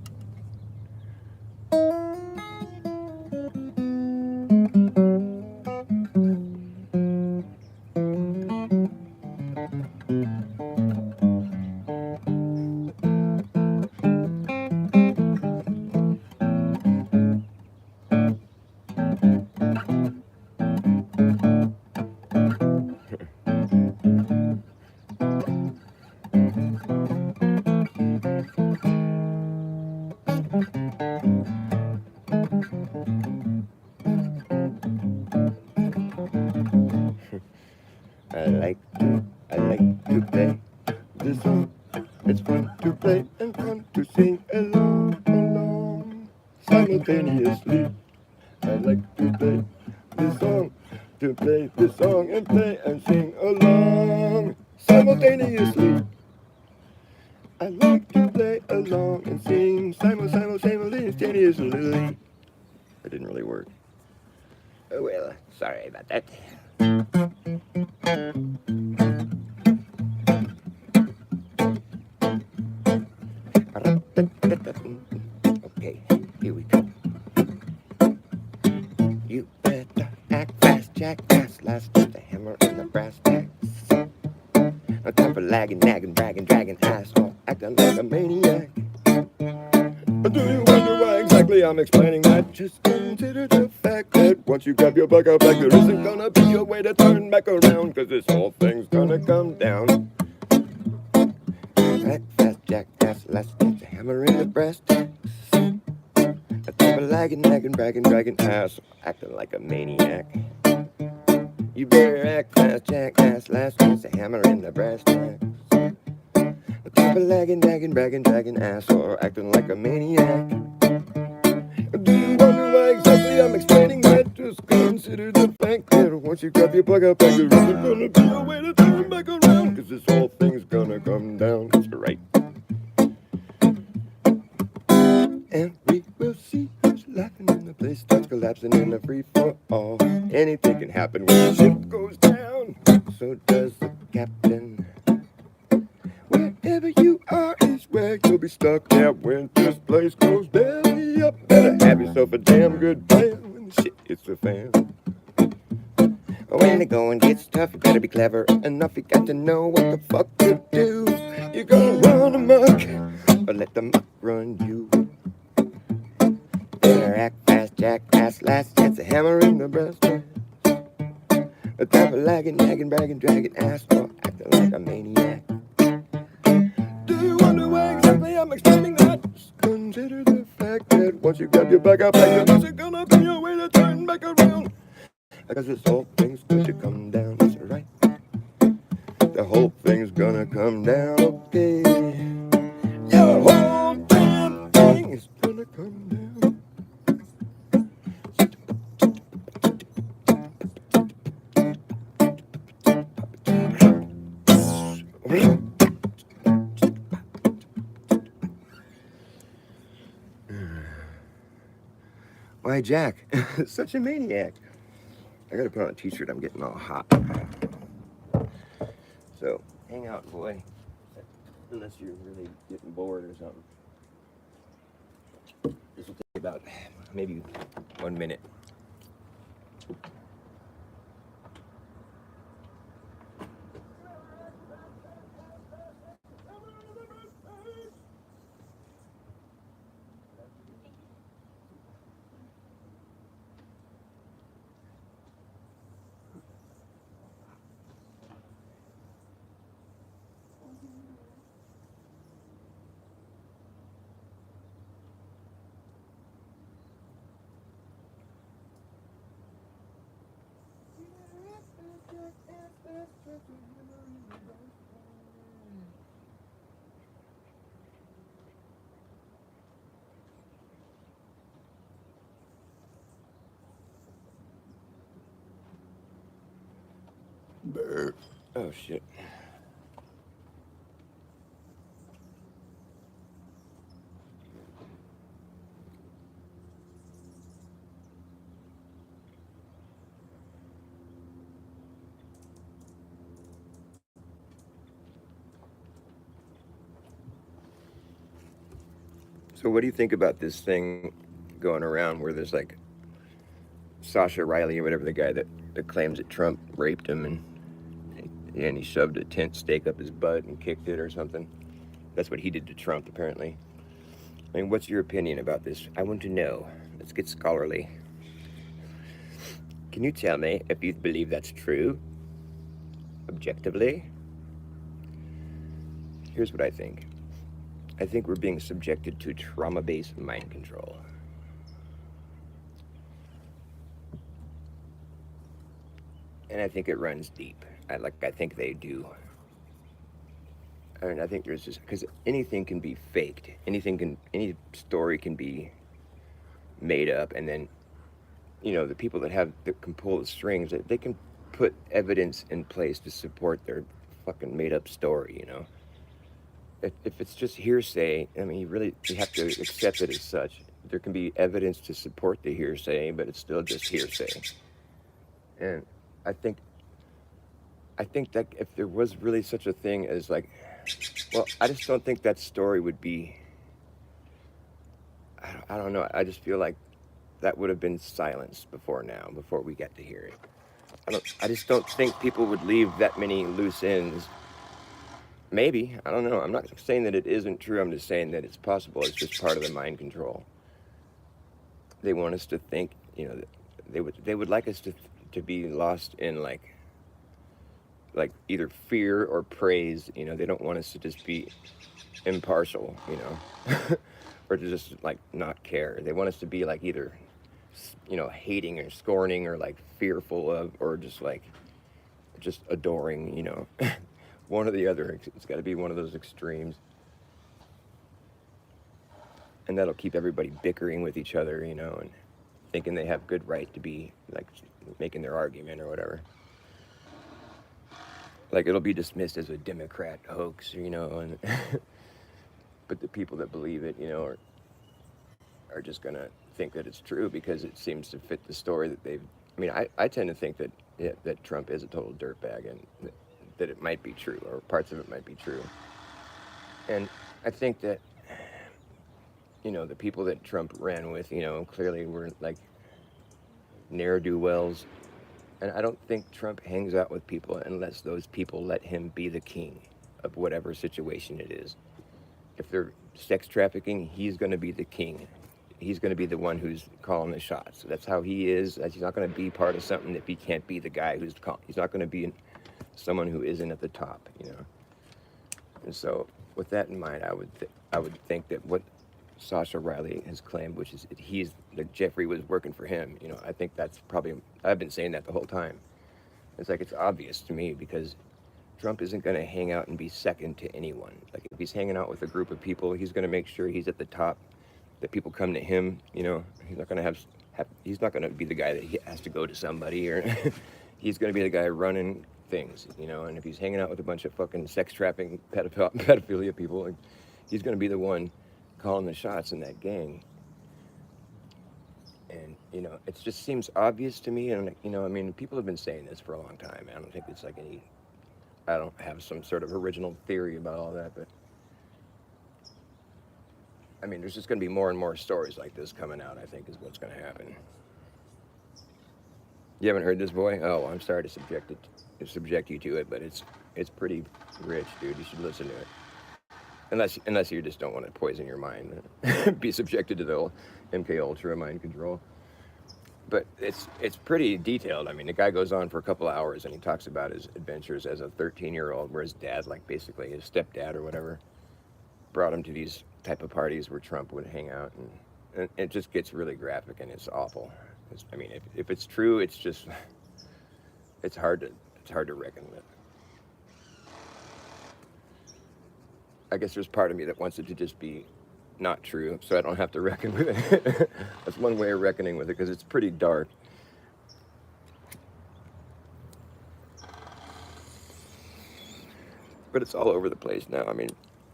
I like to play this song. It's fun to play and fun to sing along, simultaneously. I like to play this song, and play and sing along, simultaneously. I like to play along and sing simultaneously. That didn't really work. Oh well, sorry about that. Okay, here we go. You better act fast, jackass. Last with the hammer and the brass tacks. No time for lagging, nagging, bragging, dragging ass, all acting like a maniac. But do you wonder why exactly I'm explaining that? Just consider the fact that once you grab your bug out back, there isn't gonna be a way to turn back around, 'cause this whole thing's gonna come down. act fast, jackass, last chance to hammer in the breast. A type of lagging, nagging, bragging, dragging ass, acting like a maniac. You better act fast, jackass, last chance to hammer in the breast. A type of lagging, nagging, bragging, dragging ass, or acting like a maniac. Do you wonder why exactly I'm explaining that? Just consider the fact that once you grab your plug up, there's gonna be a way to turn back around. Cause this whole thing's gonna come down. That's right. And we will see who's laughing when the place starts collapsing in a free for all. Anything can happen when the ship goes down. So does the captain. Wherever you are is where you'll be stuck. Yeah, when this place goes belly up, better have yourself a damn good plan when the shit hits the fan. When the going gets tough, you better be clever enough. You got to know what the fuck to do. You're gonna run amok, or let the muck run you. Better act fast, jackass, last chance to hammer in the breast. A type of lagging, nagging, bragging, dragging ass, or acting like a maniac. Do you wonder why exactly I'm explaining that? Just consider the fact that once you grab your back up, there's gonna be a way to turn back around. Because this whole thing's going to come down, that's right. The whole thing's gonna come down, okay. Yeah, the whole damn thing is gonna come down. Why, Jack, such a maniac. I gotta put on a t-shirt, I'm getting all hot. So, hang out, boy. Unless you're really getting bored or something. This will take about maybe 1 minute. Oh, shit. So what do you think about this thing going around where there's like Sasha Riley or whatever, the guy that claims that Trump raped him and he shoved a tent stake up his butt and kicked it or something? That's what he did to Trump, apparently. I mean, what's your opinion about this? I want to know. Let's get scholarly. Can you tell me if you believe that's true? Objectively? Here's what I think. I think we're being subjected to trauma-based mind control. And I think it runs deep. I think they do. I think there's just, because anything can be faked. Any story can be made up, and then, the people that can pull the strings, they can put evidence in place to support their fucking made up story, If it's just hearsay, I mean, you have to accept it as such. There can be evidence to support the hearsay, but it's still just hearsay. And I think that if there was really such a thing as I just don't think that story would be, I don't know, I just feel like that would have been silenced before we get to hear it. I just don't think people would leave that many loose ends. Maybe, I don't know. I'm not saying that it isn't true, I'm just saying that it's possible. It's just part of the mind control. They want us to think, they would like us to be lost in like either fear or praise. They don't want us to just be impartial, or to just like not care. They want us to be like either, hating or scorning or like fearful of, or just adoring, one or the other. It's got to be one of those extremes. And that'll keep everybody bickering with each other, and thinking they have good right to be like making their argument or whatever. Like it'll be dismissed as a Democrat hoax, and but the people that believe it, are just gonna think that it's true because it seems to fit the story that they've. I mean, I tend to think that that Trump is a total dirtbag and that it might be true or parts of it might be true. And I think that the people that Trump ran with, clearly were like ne'er-do-wells. And I don't think Trump hangs out with people unless those people let him be the king of whatever situation it is. If they're sex trafficking, he's going to be the king. He's going to be the one who's calling the shots. That's how he is. He's not going to be part of something if he can't be the guy who's calling. He's not going to be someone who isn't at the top, And so, with that in mind, I would think that what Sasha Riley has claimed, which is that Jeffrey was working for him. I think that's probably. I've been saying that the whole time. It's like it's obvious to me because Trump isn't going to hang out and be second to anyone. Like if he's hanging out with a group of people, he's going to make sure he's at the top. That people come to him. He's not going to have. He's not going to be the guy that he has to go to somebody, or he's going to be the guy running things. And if he's hanging out with a bunch of fucking sex trafficking pedophilia people, like, he's going to be the one calling the shots in that gang. And it just seems obvious to me. And I mean, people have been saying this for a long time. I don't think it's like I don't have some sort of original theory about all that, but I mean, there's just going to be more and more stories like this coming out, I think, is what's going to happen. You haven't heard this, boy? Oh, well, I'm sorry to subject you to it, but it's pretty rich, dude. You should listen to it. Unless you just don't want to poison your mind, be subjected to the old MK Ultra mind control. But it's pretty detailed. I mean, the guy goes on for a couple of hours and he talks about his adventures as a 13-year-old, where his dad, like basically his stepdad or whatever, brought him to these type of parties where Trump would hang out, and it just gets really graphic and it's awful. I mean, if it's true, it's just it's hard to reckon with. I guess there's part of me that wants it to just be not true, so I don't have to reckon with it. That's one way of reckoning with it, because it's pretty dark. But it's all over the place now. I mean,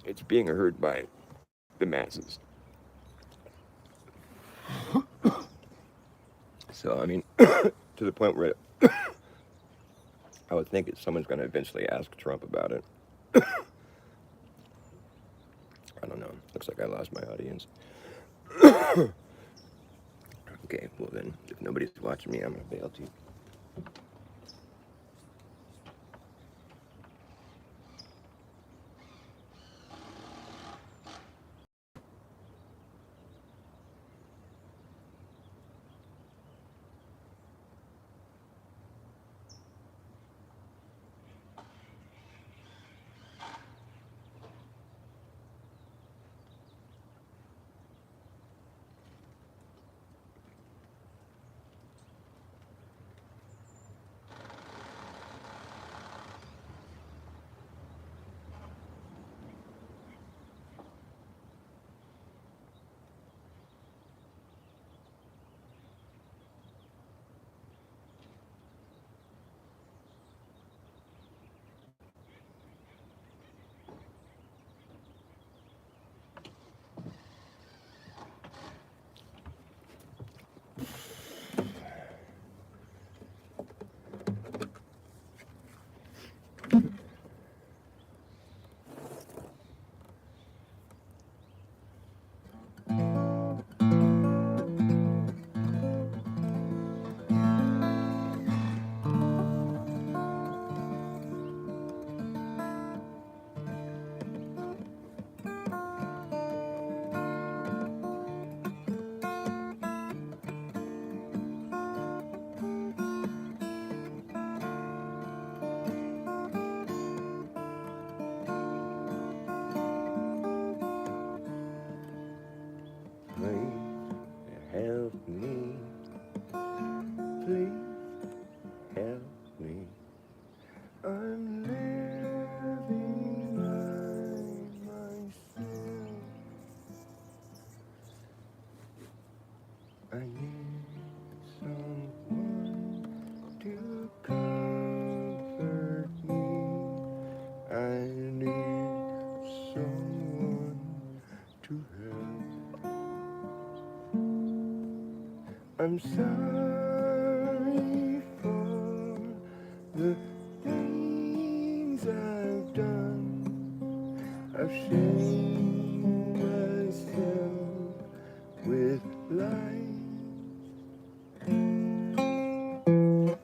it's being heard by the masses. So, I mean, to the point where I would think someone's going to eventually ask Trump about it. I don't know. Looks like I lost my audience. Okay, well then, if nobody's watching me, I'm going to bail too. I need someone to comfort me. I need someone to help. I'm sorry for the things I've done. I've shamed myself with lies.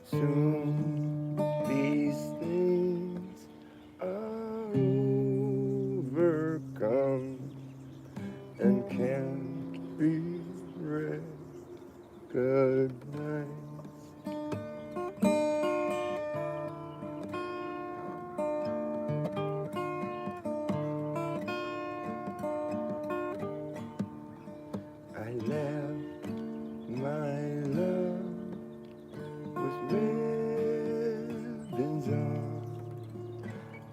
Soon these things are overcome and can't be recognized. I left my love with ribbons on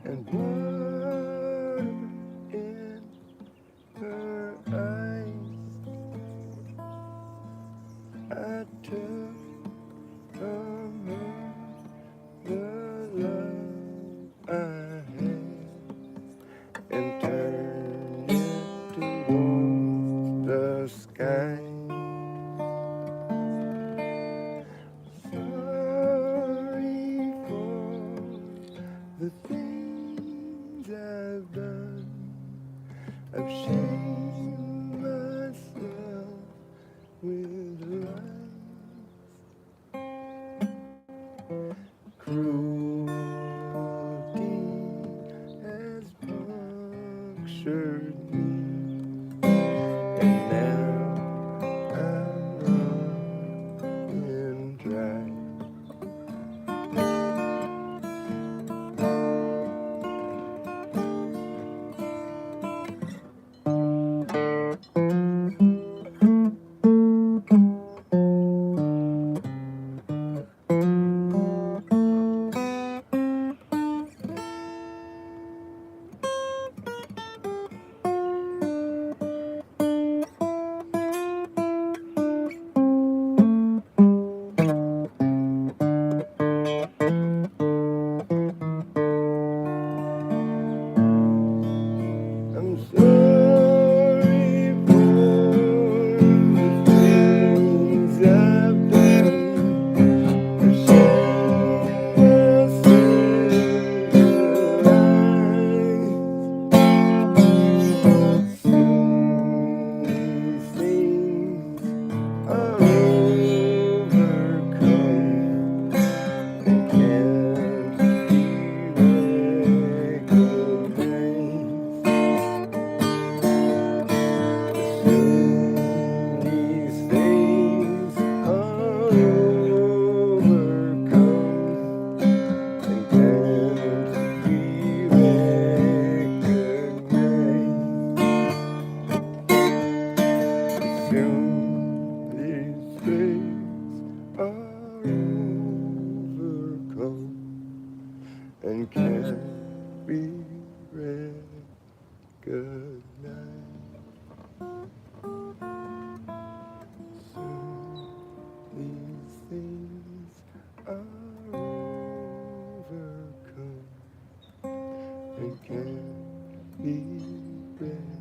and water in her eyes. I took from her the love I had and turned it towards the sky. Sorry for the things I've done. I've shamed myself with lies. Cruelty has punctured me, and now I'm running dry. I'm sorry for the things I've done. I've shamed myself with lies. Soon these things are overcome and can't be recognized. These things are overcome and can't be recognized. Soon these things are overcome and can't be recognized. These things are overcome and can't be recognized. These things are overcome and can't be recognized.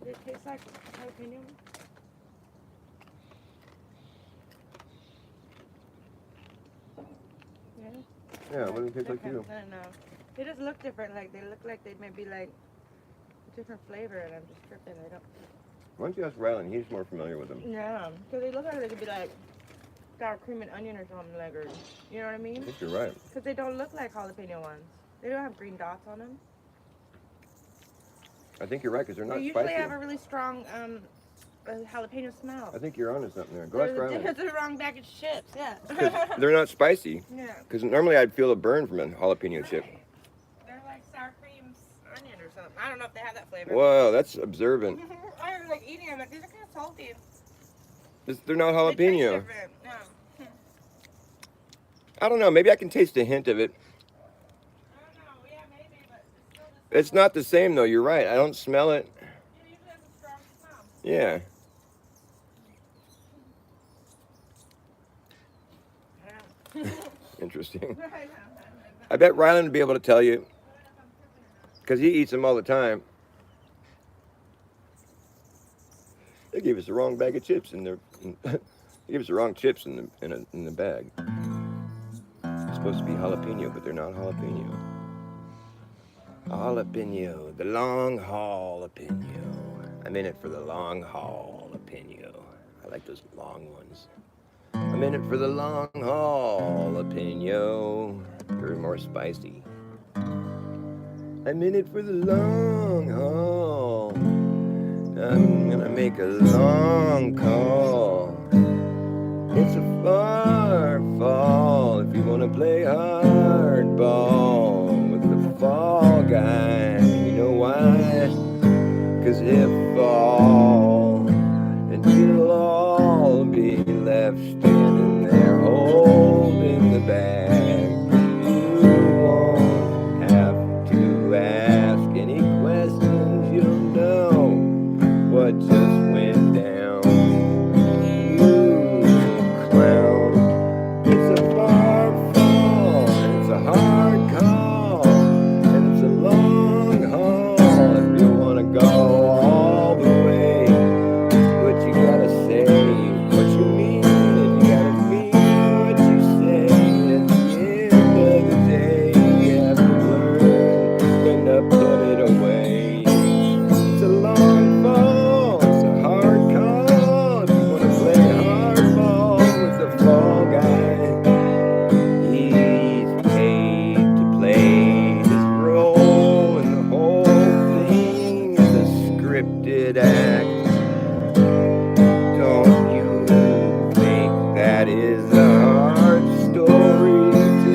It tastes like jalapeno. Yeah. Yeah, what do they taste like to you? I don't know. They just look different. Like they look like they may be like different flavor, and I'm just tripping. They don't. Why don't you ask Rylan? He's more familiar with them. Yeah, because they look like they could be like sour cream and onion or something, like, or you know what I I mean? think you're right. Because they don't look like jalapeno ones. They don't have green dots on them. I think you're right because they're They not usually spicy. have a really strong jalapeno smell. I think you're onto something there. Go ask There's Riley. the wrong bag of chips, yeah. Because they're not spicy. Yeah. Because normally I'd feel a burn from a jalapeno chip. Right. They're like sour cream onion or something. I don't know if they have that flavor. Whoa, that's observant. I was like eating them, like these are kind of salty. They're not They taste jalapeno. different. Yeah. I don't know. Maybe I can taste a hint of it. I don't know. Yeah, maybe, but it's still the same. It's not the same though. You're right. I don't smell it. It usually has a strong smell. Yeah. Interesting. I bet Rylan would be able to tell you because he eats them all the time. They gave us the wrong bag of chips in there. They gave us the wrong chips in the bag. It's supposed to be jalapeno, but they're not jalapeno. Jalapeno, the long haul jalapeno. I'm in it for the long haul jalapeno. I like those long ones. I'm in it for the long haul jalapeno. They're more spicy. I'm in it for the long haul. I'm gonna make a long call. It's a far fall if you wanna play hardball with the fall guy. You know why? 'Cause he'll fall and you'll all be left standing there holding the bag. You won't have to ask any questions. You'll know what just went down. You clown. It's a far fall, and it's a hard call, and it's a long haul if you wanna go all the way. But you gotta say what you mean, and you gotta mean what you say. At the end of the day, you have to learn when to put it away. It's a long fall, it's a hard call if you wanna play hardball with the fall guy. He's paid to play his role, and the whole thing is a scripted act. Don't you think that is a hard story to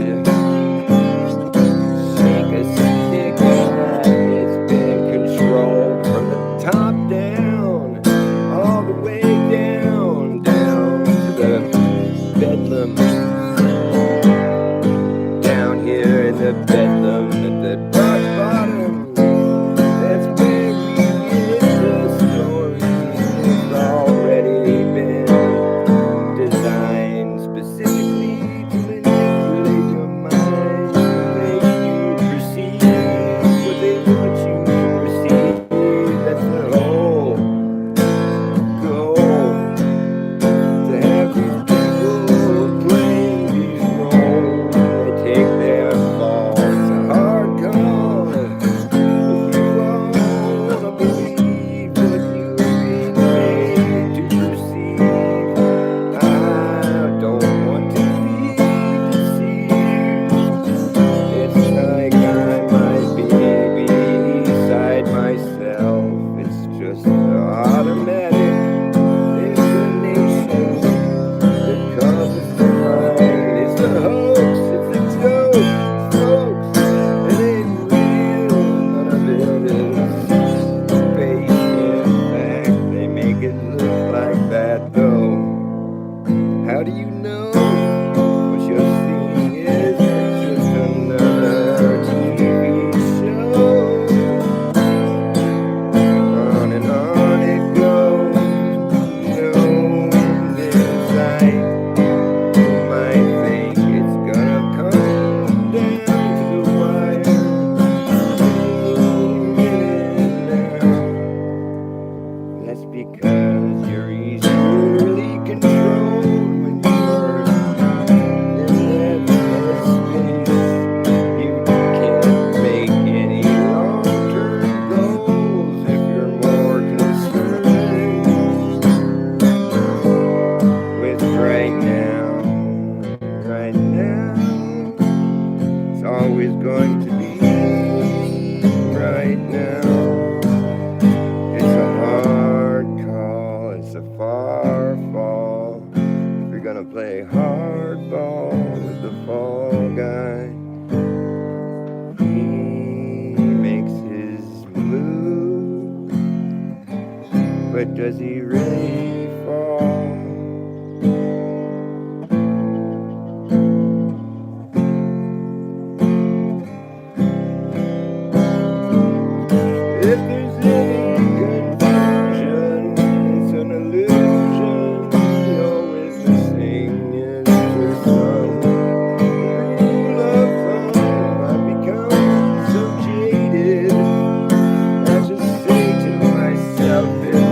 shake a stick at? It's been controlled from the top down, all the way down, down to the bedlam. Down here in the bedlam at the rock bottom. That's where we get the story. It's already been designed specifically to manipulate your mind, make you perceive what they want you to perceive. That's the whole goal, to have these people playing these roles. They take their fall. It's a hard call. If you all wanna believe what you're being made to perceive, I don't want to be deceived. It's like I might be beside myself. It's just automatic inclination that comes to mind. It's a hoax, it's a joke, folks. It ain't real, none of it is based in fact. They make it look like that though. How do you know what you're seeing is just another TV show? On and on it goes. No end in sight. You might think it's gonna come down to the wire. That's because you're easily controlled when you're gonna play hardball with the fall guy. He makes his move, but does he really fall? If there's any confusion, it's an illusion. You're witnessing into some rule of thumb. I've become so jaded. I just say to myself, if it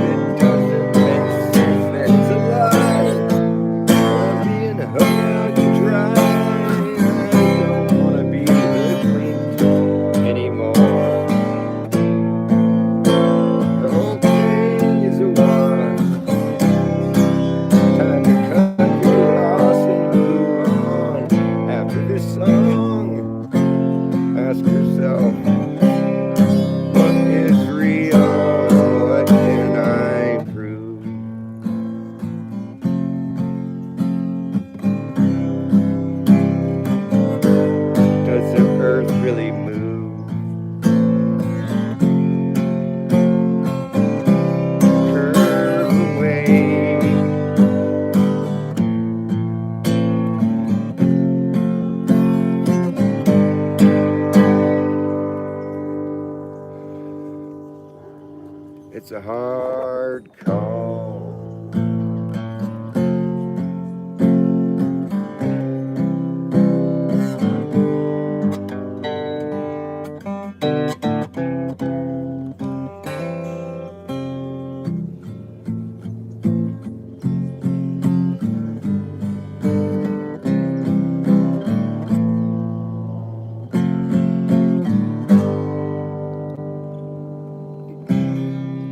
doesn't make sense, then it's a lie. I'm being hung out to dry. I don't wanna be hoodwinked anymore. The whole thing is a wash. Time to cut your loss and move on. After this song, ask yourself, what is real? What can I prove? Does the earth really move? Curve away. It's a hard call.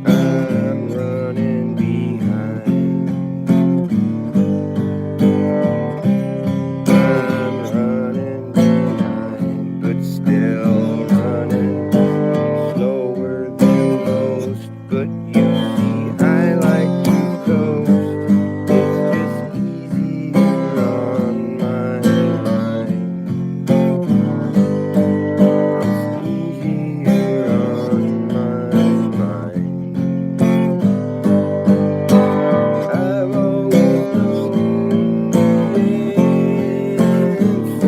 I'm running behind. I'm running behind, but still running slower than most. But you see, I like to coast. It's just easier on my mind. It's easier on my mind. I've always known the answer.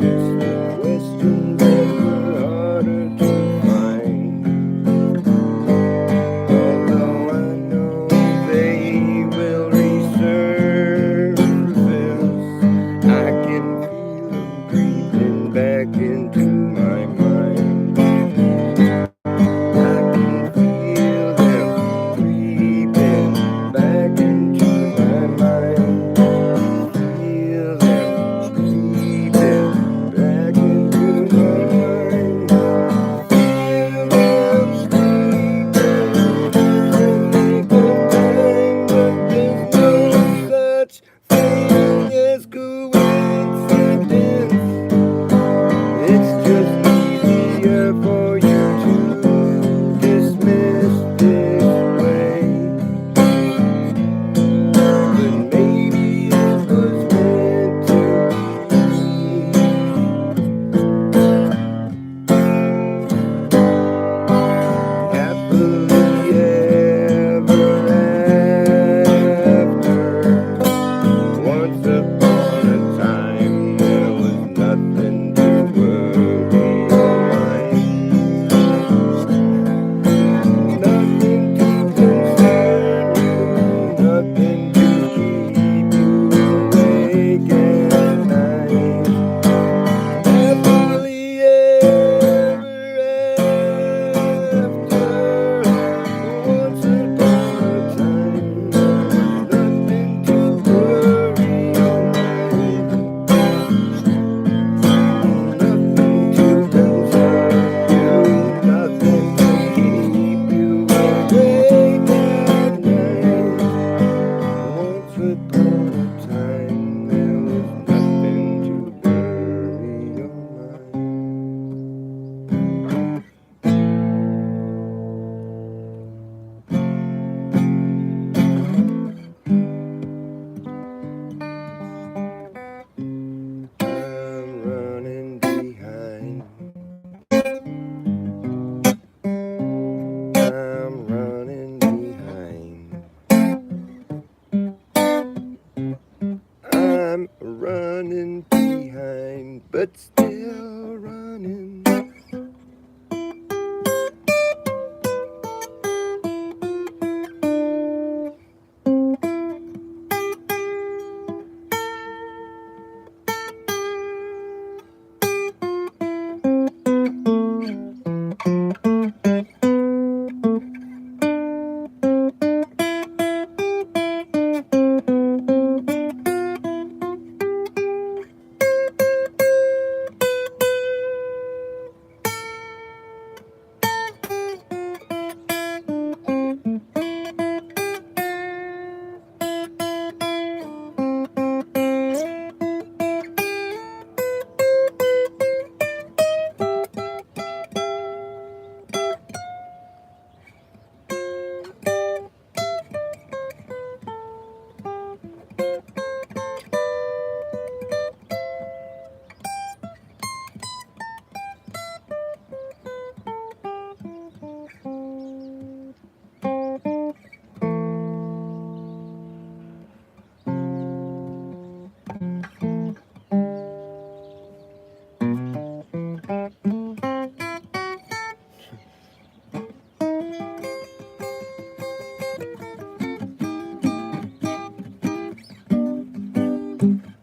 It's the questions that were harder to find. Although I know they will resurface, I can feel them creeping back into my mind. I can feel them creeping back into my mind. Feel them creeping back into my mind. Feel them creeping and make them bang, but there's no such thing as coincidence. It's just easier for you to dismiss this way. But maybe it was meant to be. Happily ever after. Once running behind, but still running.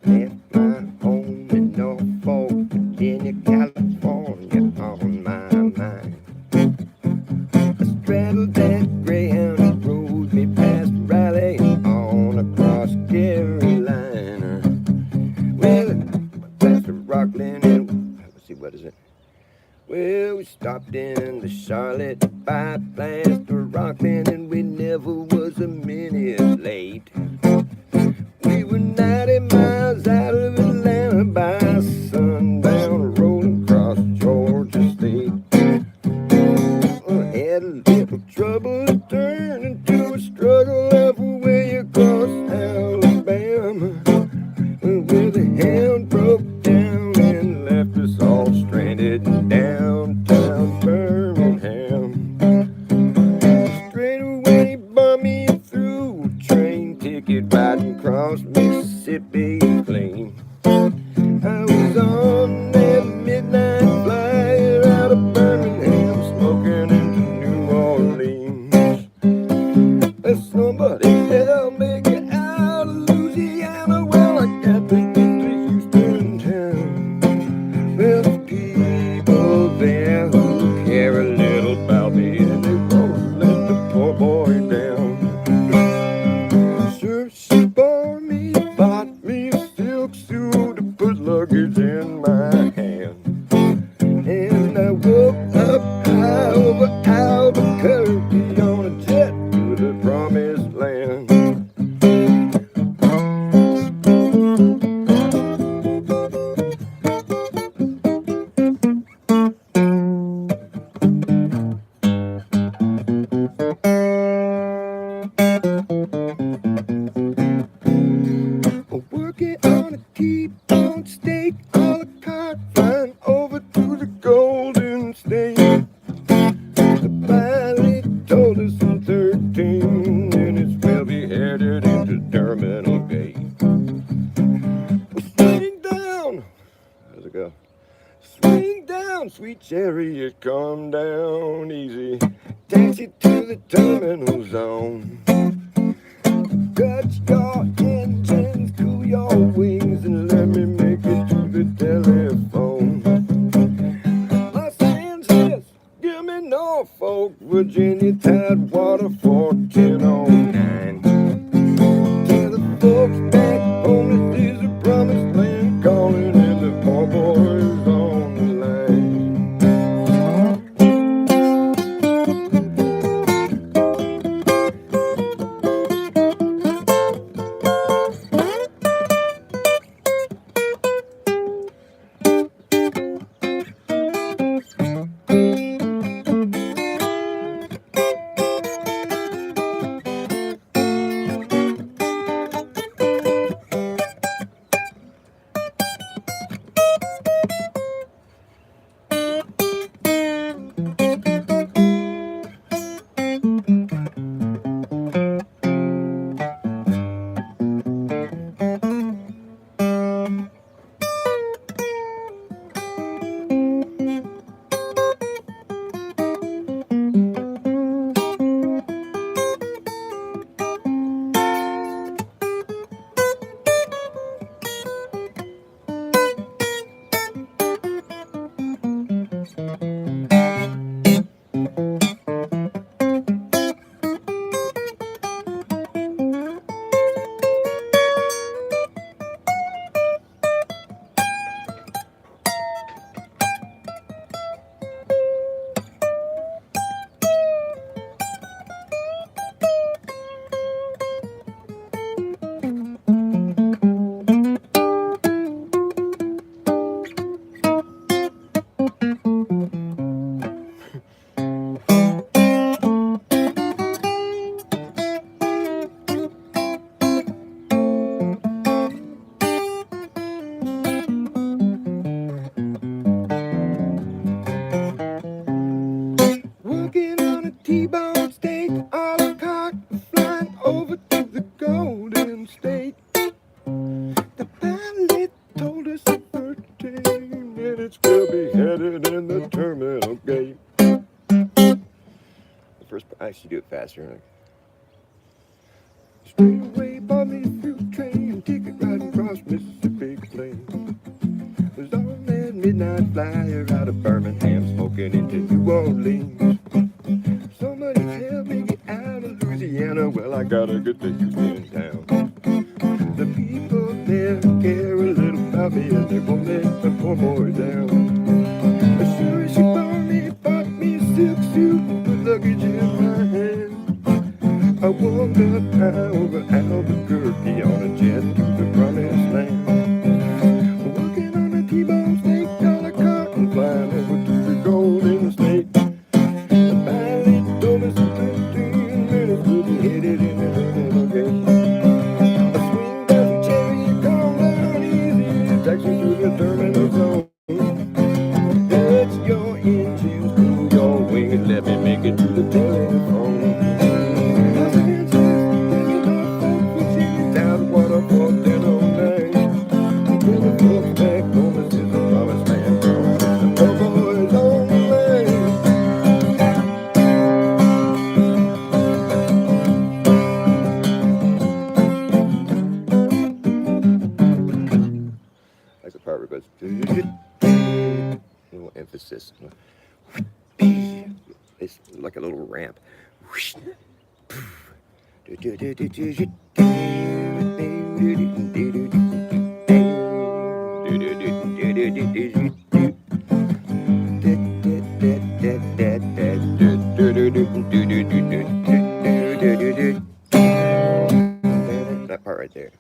Left my home in Norfolk, Virginia, California on my mind. I straddled that Greyhound that rode me past Raleigh on across Carolina. Well, past Rockland and let's see, what is it? Well, we stopped in the Charlotte bypass to Rockland, and we never was a minute late. We were 90 miles out of Atlanta by sundown, rolling across Georgia State. I had a little trouble to turn into a struggle halfway across Alabama, where the hound broke down and left us all stranded in downtown Birmingham. Straight away bought me through a train ticket riding across Mississippi clean. I was on that midnight flight out of Birmingham, smoking into New Orleans. But somebody help me get out of Louisiana. Well, I got to get to Houston town. Well, the people there who care a little about me, and they won't let the poor boy down. Sure, she bought me a silk suit to put luggage in my hand. And I woke up high over Albuquerque on a jet to the promised land. Working on a T-bone steak on a cart, flying over to the Golden State. The pilot told us in 13 minutes we'll be headed into Terminal Gate. Swing down, how's it go? Swing down, sweet chariot, come down easy. Taxi to the terminal zone. Cut your engines, cool your wings, and let me make it to the telephone. Los Angeles, give me Norfolk, Virginia, Tidewater 1409. Tell the folks back home this is a promised land, calling and the poor boys on the line. The pilot told us in 13 minutes we'll be headed in the terminal gate. The first, I should do it faster. Like, straight away bought me through train, ticket riding across Mississippi Plain. Was on that midnight flyer out of Birmingham, smoking into New Orleans. Somebody tell me get out of Louisiana, well I gotta get to Houston town. The people there care a little about me and they won't let me pour more down. As sure as she bought me a silk suit with luggage in my hand. I walked up high over Albuquerque on a jet to the promised land. Walking on a T-bone steak, dollar cart and flying over to the Golden State. The pilot told us in 15 minutes we'll be headed in the terminal gate. A swing down the chariot, calm down easy, taxi through the terminal zone. Touch your engines, cool your wing, and let me make it to the telephone. Like the part where it goes, a little emphasis. It's like a little ramp. That part right there.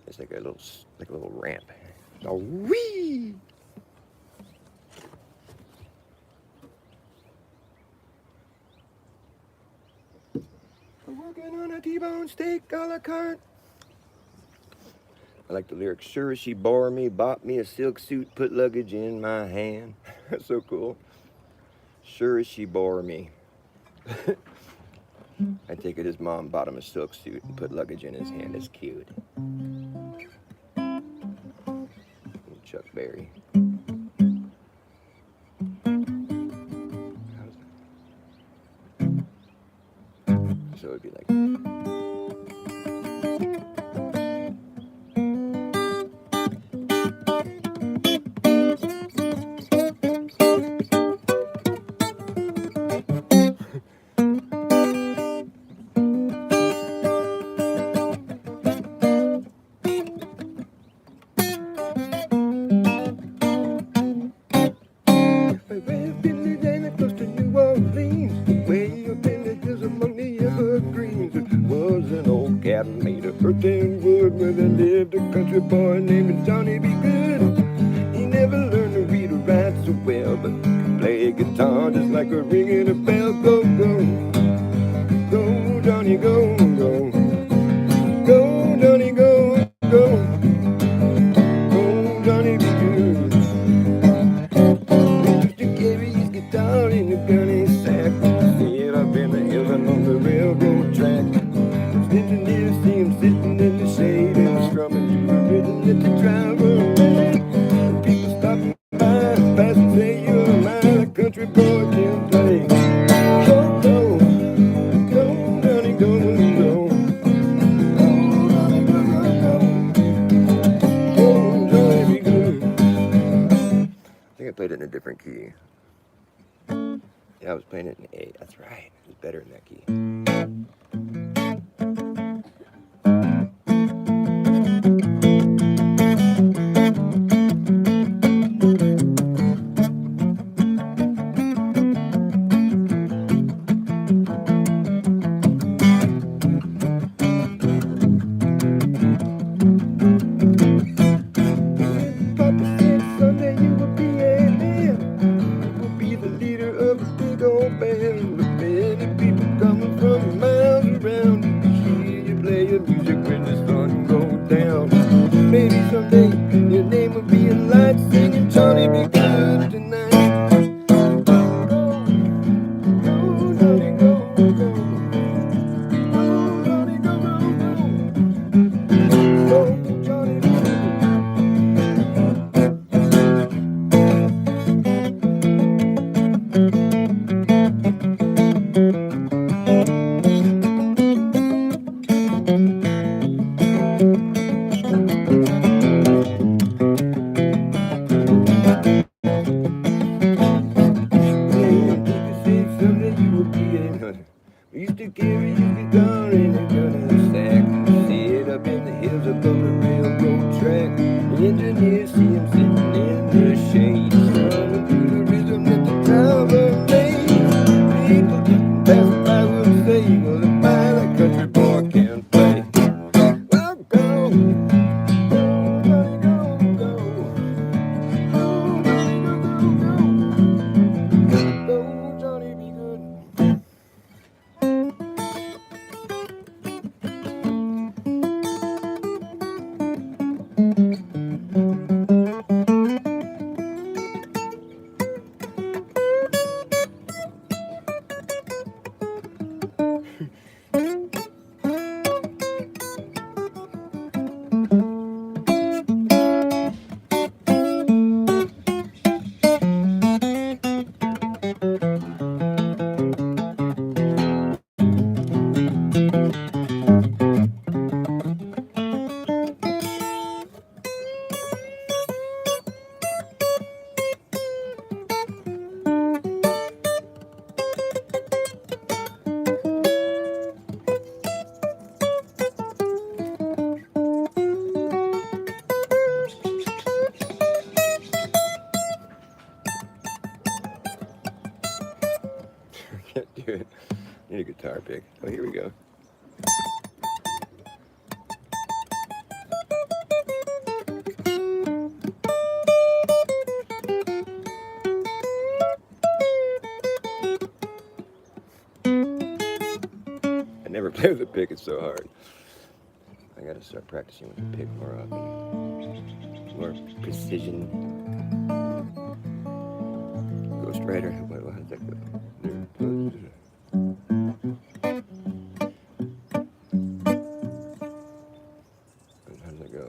It's like a little ramp. Oh, wee! Working on a T-bone steak a la carte. I like the lyrics. Sure as she bore me, bought me a silk suit, put luggage in my hand. That's so cool. Sure as she bore me. I take it his mom bought him a silk suit and put luggage in his hand. It's cute. Chuck Berry. So it'd be like. Cabin made of earth and wood where there lived a country boy named Johnny B. Good. He never learned to read or write so well, but could play a guitar just like a ringing a bell. Go, go, go, Johnny, go, go, go, Johnny, go, go, go, Johnny B. Good. He used to carry his guitar in a gunny sack, sit up in the hills and on the railroad track. Engineers see him sitting in the shade and strumming to a rhythm that the driver made. People stopping by, pass and say you're mine, a country boy can play. Go, go, go, Johnny, go, go. Go, Johnny, go, go, go. Go, Johnny, be good. I think I played it in a different key. Yeah, I was playing it in A. That's right. It was better in that key. hills above the railroad track. The engineers see him sitting in the shade, strumming to the rhythm that the driver made. People just pass by will say, well, if my that country boy can play. Well, go, go, Johnny, go, go. Go, Johnny, go, go, go. Go, Johnny, be good. Can't do it. Need a guitar pick. Oh, here we go. I never play with a pick, it's so hard. I gotta start practicing with the pick more often. More precision. Ghost Rider. How does that go? How does that go? How's it go?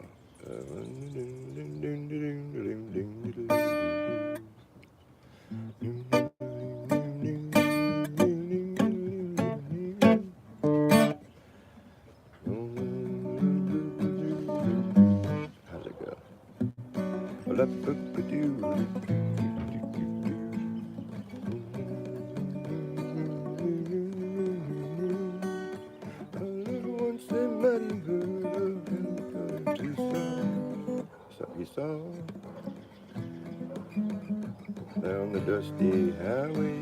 You saw down the dusty highway,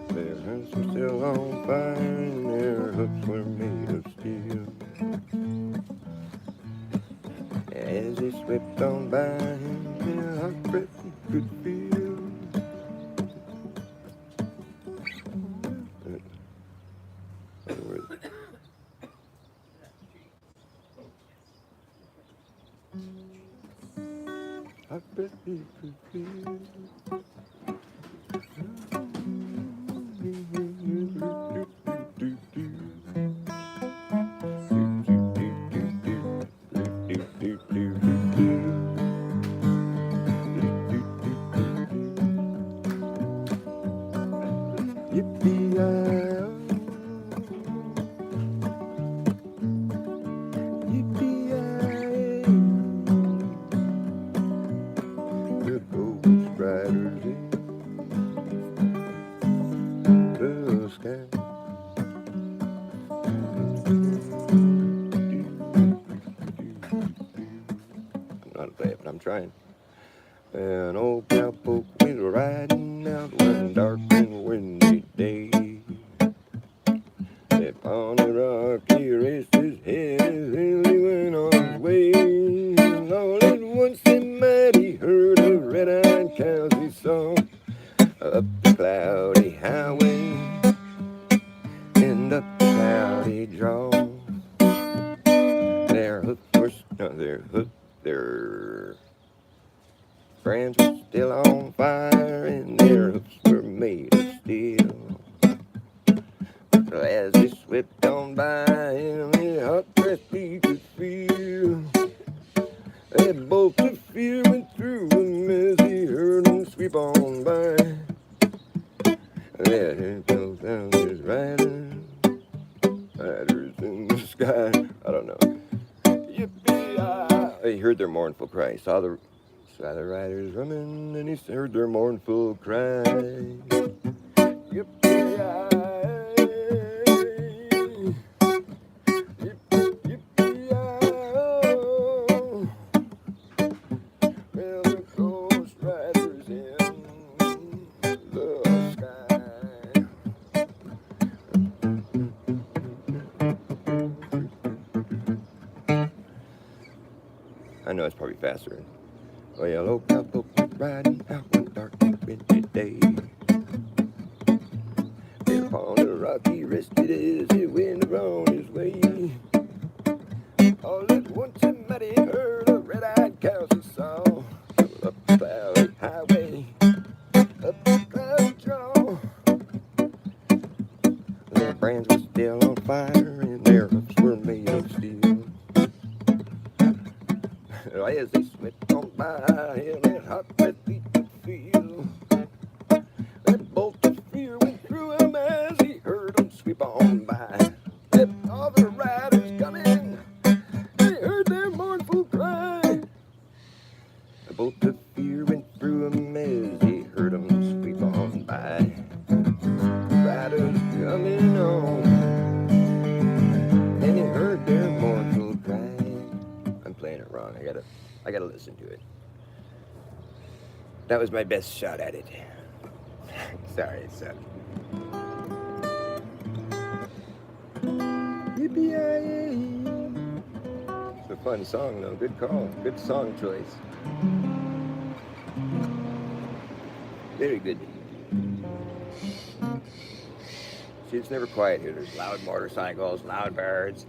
their hands were still on fire and their hooks were made of steel. As they swept on by him, their hot breath he could feel. I bet he could feel. Yippee-yi-yo. Yippee-yi-yay. The ghost riders in the sky. I don't know how to play it, but I'm trying. An old cowpoke went riding out one dark and windy day. Upon the rock he raised his head as he went on his way. And all at once the mighty herd of red-eyed cows he saw up the cloudy highway and up the cloudy draw. Their brands were still on fire and their hooves were made of steel. So as they swept on by him, the hot breath he could feel. That bolt of fear went through him as he heard him sweep on by. There he goes down his riders in the sky. I don't know. Yippee-yi. He heard their mournful cry. He saw the riders running, and he heard their mournful cry. Well, the Ghost Riders in the sky. I know it's probably faster. Oh, yellow cowboy riding out one dark and windy day. Upon a rocky rested as he went on his way. All at once a mighty herd of red-eyed cows he saw coming up the valley highway, up the cloudy draw. Their brands were still on fire and their roofs were made of steel. As they swept on by him, that hot red feet could feel. That bolt of fear went through him as he heard them sweep on by. That other riders coming, he heard their mournful cry. A bolt of fear went through him as he heard them sweep on by. Riders coming on, and he heard their mournful cry. I'm playing it wrong. I gotta listen to it. That was my best shot at it. Sorry, it sucked. Yippee-yi-yi. It's a fun song, though. Good call. Good song choice. Very good. See, it's never quiet here. There's loud motorcycles, loud birds.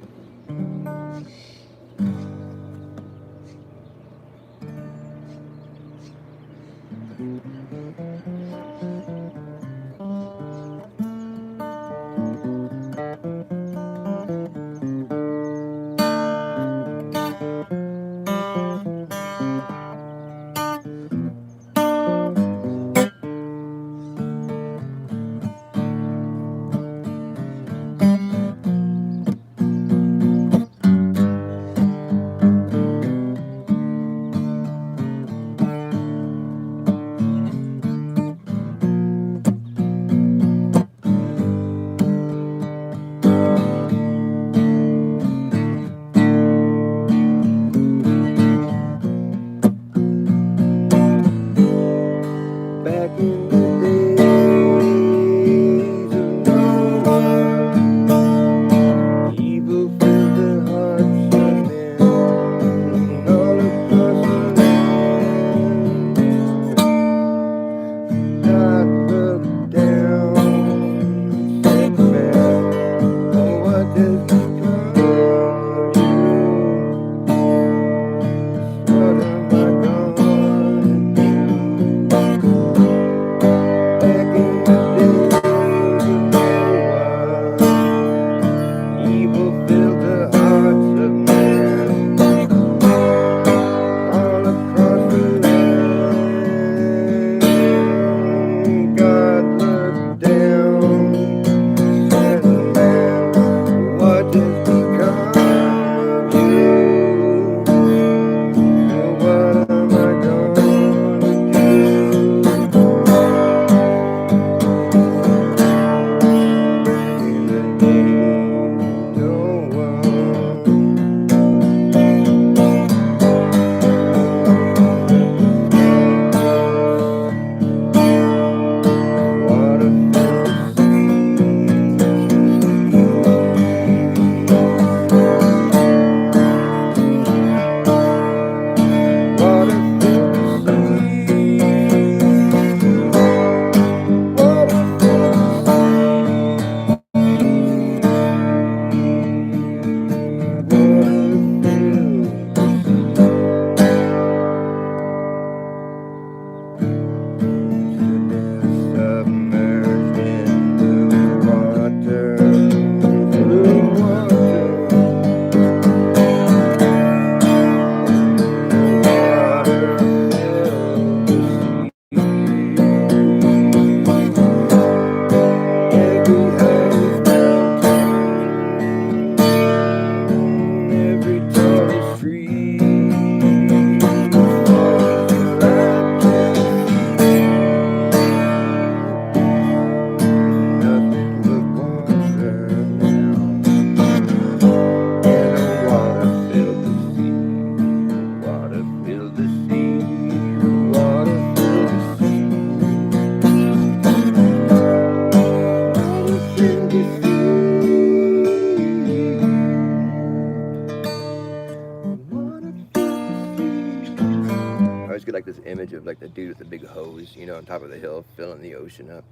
image of like the dude with the big hose, you know, on top of the hill, filling the ocean up.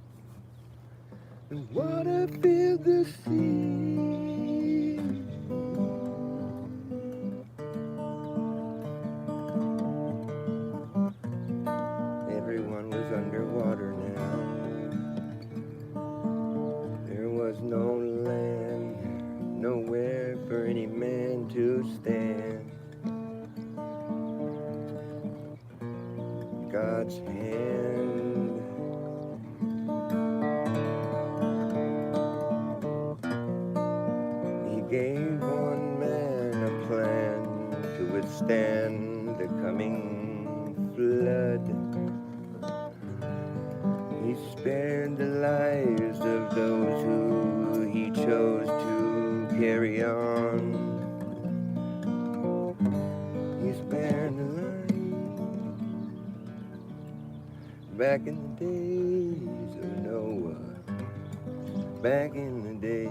The water filled the sea. Everyone was underwater now. There was no land, nowhere for any man to stand. God's hand. He gave one man a plan to withstand the coming flood. He spared the lives of those who he chose to carry on. He spared the lives back in the days of Noah, back in the days.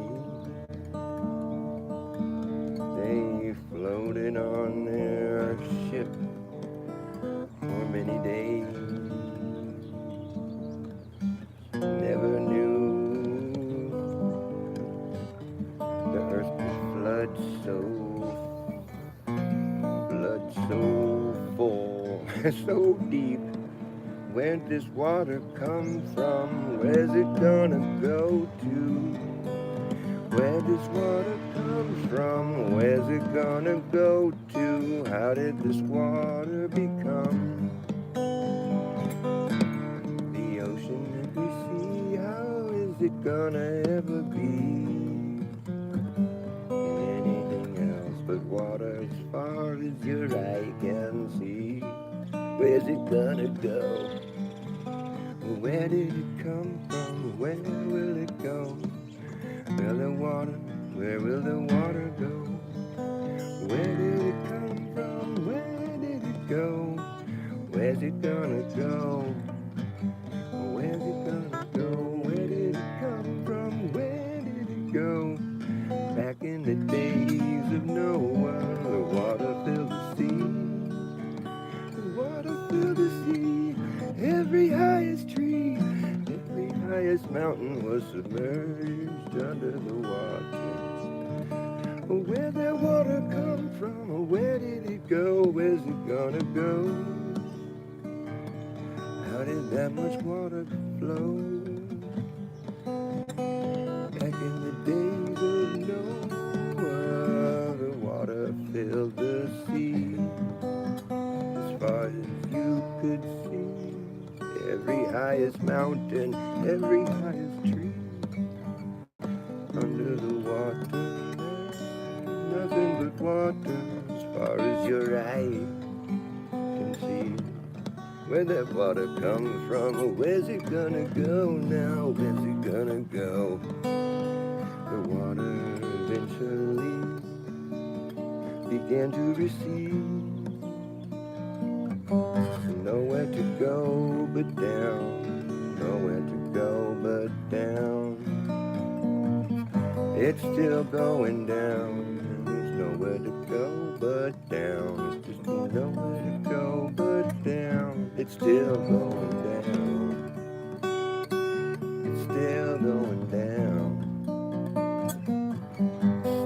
They floated on their ship for many days. Never knew the earth could flood so full, so deep. Where'd this water come from? Where's it gonna go to? Where does water come from? Where's it gonna go to? How did this water become the ocean that we see? How is it gonna ever be anything else but water as far as your eye can see? Where's it gonna go? Where did it come from? Where will it go? Where will the water go? Where did it come from? Where did it go? Where's it gonna go? Where's it gonna go? Where did it come from? Where did it go? Back in the days of Noah, the water filled the sea. The water filled the sea. Every highest tree, every highest mountain was submerged under the water. Where'd that water come from? Where did it go? Where's it gonna go? How did that much water flow? Back in the days of Noah, the water filled the sea. As far as you could see, every highest mountain, every highest tree, under the water, nothing but water, as far as your eye can see. Where'd that water come from? Where's it gonna go now? Where's it gonna go? The water eventually began to recede. Nowhere to go but down, nowhere to go but down. It's still going down, there's nowhere to go but down. There's just nowhere to go but down. It's still going down, it's still going down,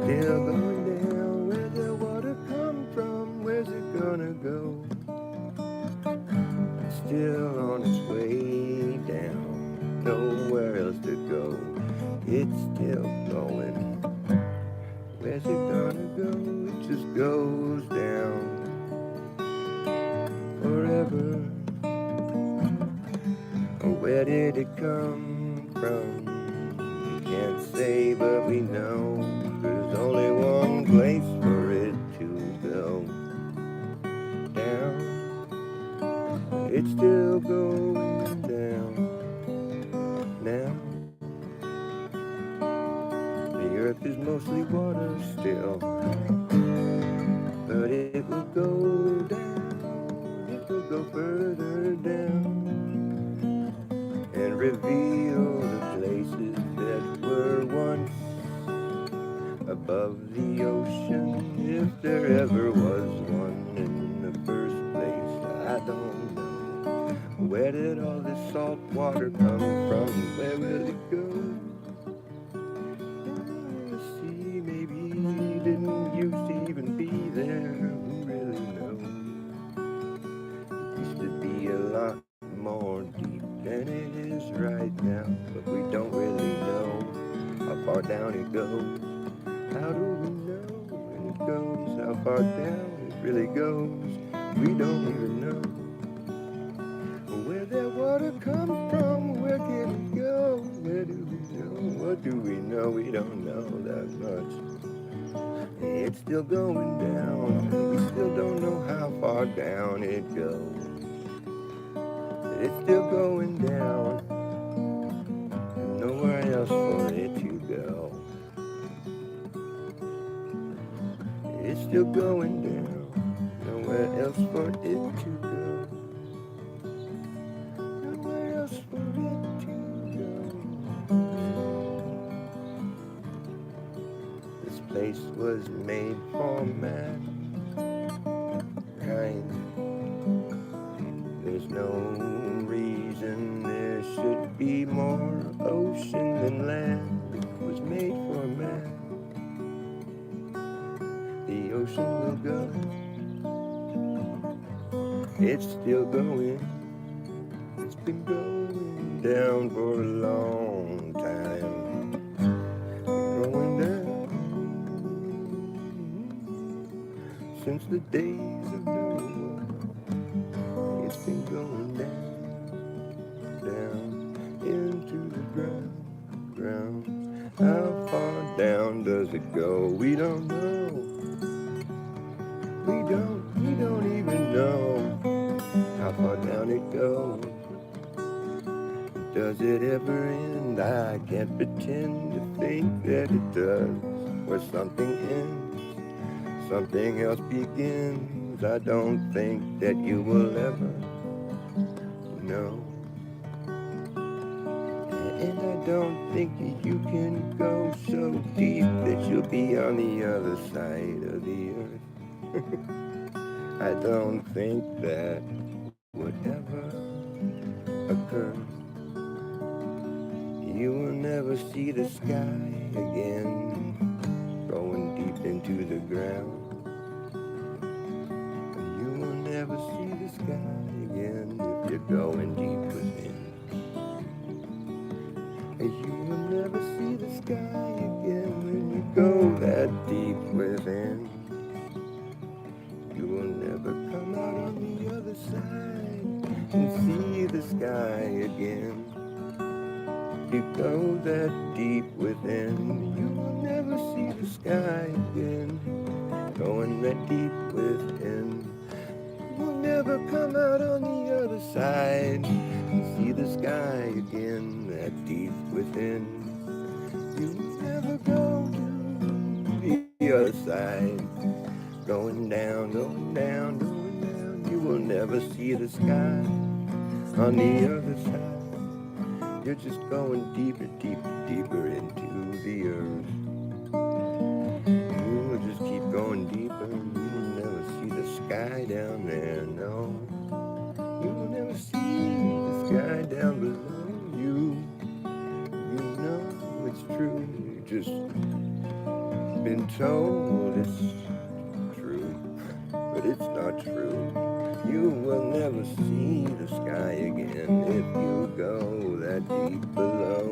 still going down. Where'd the water come from? Where's it gonna go? Still on its way down, nowhere else to go. It's still going. Where's it gonna go? It just goes down forever. Where did it come from? We can't say, but we know there's only one place for it to go. Down. It's still going down now. The earth is mostly water still, but it will go down, it will go further down and reveal the places that were once above the ocean, if there ever was one in the first place. I don't know. water come from? Where will it go? See, maybe didn't used to even be there. Who really knows? It used to be a lot more deep than it is right now, but we don't really know how far down it goes. How do we know when it goes? How far down it really goes? We don't even know. Where that water come from? Where can it go? Where do we know? What do we know? We don't know that much. It's still going down. We still don't know how far down it goes. It's still going down. There's nowhere else for it to go. It's still going down. Nowhere else for it to go. Nowhere else for it to go. This place was made for mankind. There's no reason there should be more ocean than land. It was made for man. The ocean will go. It's still going. It's been going down for a long time. Going down since the days of Noah. It's been going down into the ground. How far down does it go? We don't know. We don't even know how far down it goes. Does it ever end? I can't pretend to think that it does. Where something ends, something else begins. I don't think that you will ever know. And I don't think that you can go so deep that you'll be on the other side of the earth. I don't think that would ever occur. You will never see the sky again, going deep into the ground. You will never see the sky again if you're going deep within. You will never see the sky again when you go that deep within. You will never come out on the other side and see the sky again. You go that deep within, you will never see the sky again. Going that deep within, you will never come out on the other side and see the sky again. That deep within, you will never go to the other side. Going down, going down, going down, you will never see the sky on the other side. You're just going deeper, deeper, deeper into the earth. You will just keep going deeper. You will never see the sky down there, no. You will never see the sky down below you. You know it's true. You just been told it's true, but it's not true. You will never see the sky again if you go that deep below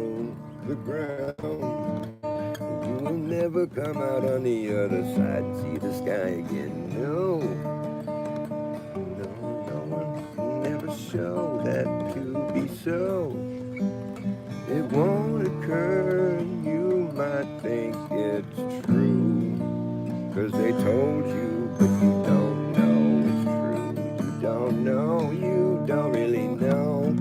the ground. You will never come out on the other side and see the sky again. No, no one can never show that to be so. It won't occur, you might think it's true, 'cause they told you, but you don't know it's true. You don't know, you don't really know.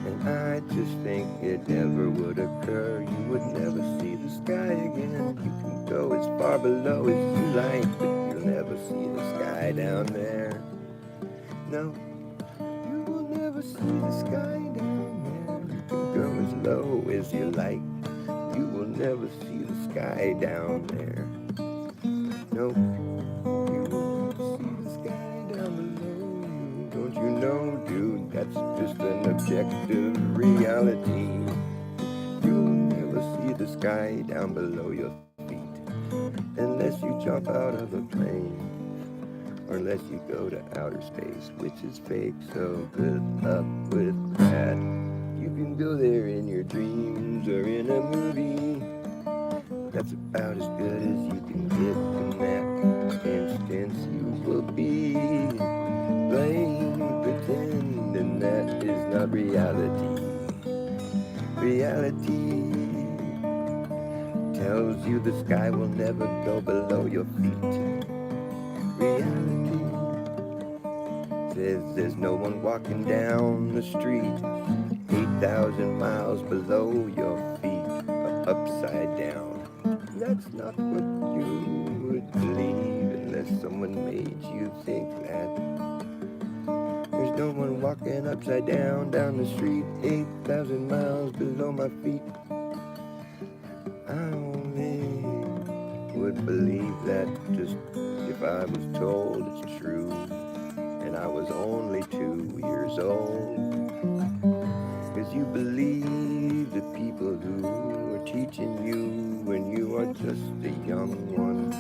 And I just think it never would occur. You would never see the sky again. You can go as far below as you like, but you'll never see the sky down there. No, you will never see the sky down there. You can go as low as you like. You will never see the sky down there. No, you will never see the sky down below you. Don't you know, dude, that's just an objective reality. You'll never see the sky down below your feet unless you jump out of a plane, or unless you go to outer space, which is fake. So good luck with that. You can go there in your dreams or in a movie. That's about as good as you can get in that instance. You will be playing pretend, and that is not reality. Reality tells you the sky will never go below your feet. Reality says there's no one walking down the street 8,000 miles below your feet, upside down. That's not what you would believe unless someone made you think that. There's no one walking upside down the street 8,000 miles below my feet. I only would believe that just if I was told it's true, and I was only 2 years old. 'Cause you believe the people who are teaching you when you are just a young one,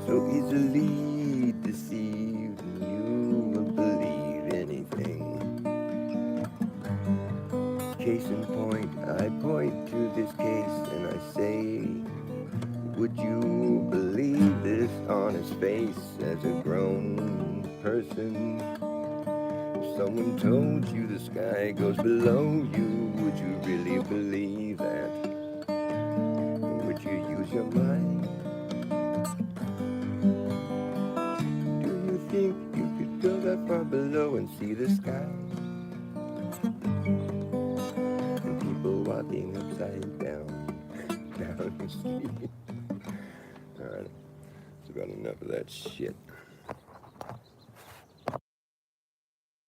so easily deceived, and you will believe anything. Case in point, I point to this case and I say, would you believe this on his face as a grown person? If someone told you the sky goes below you, would you really believe that? Would you use your mind? Do you think you could go that far below and see the sky? And people walking upside down the street. Alright, that's about enough of that shit.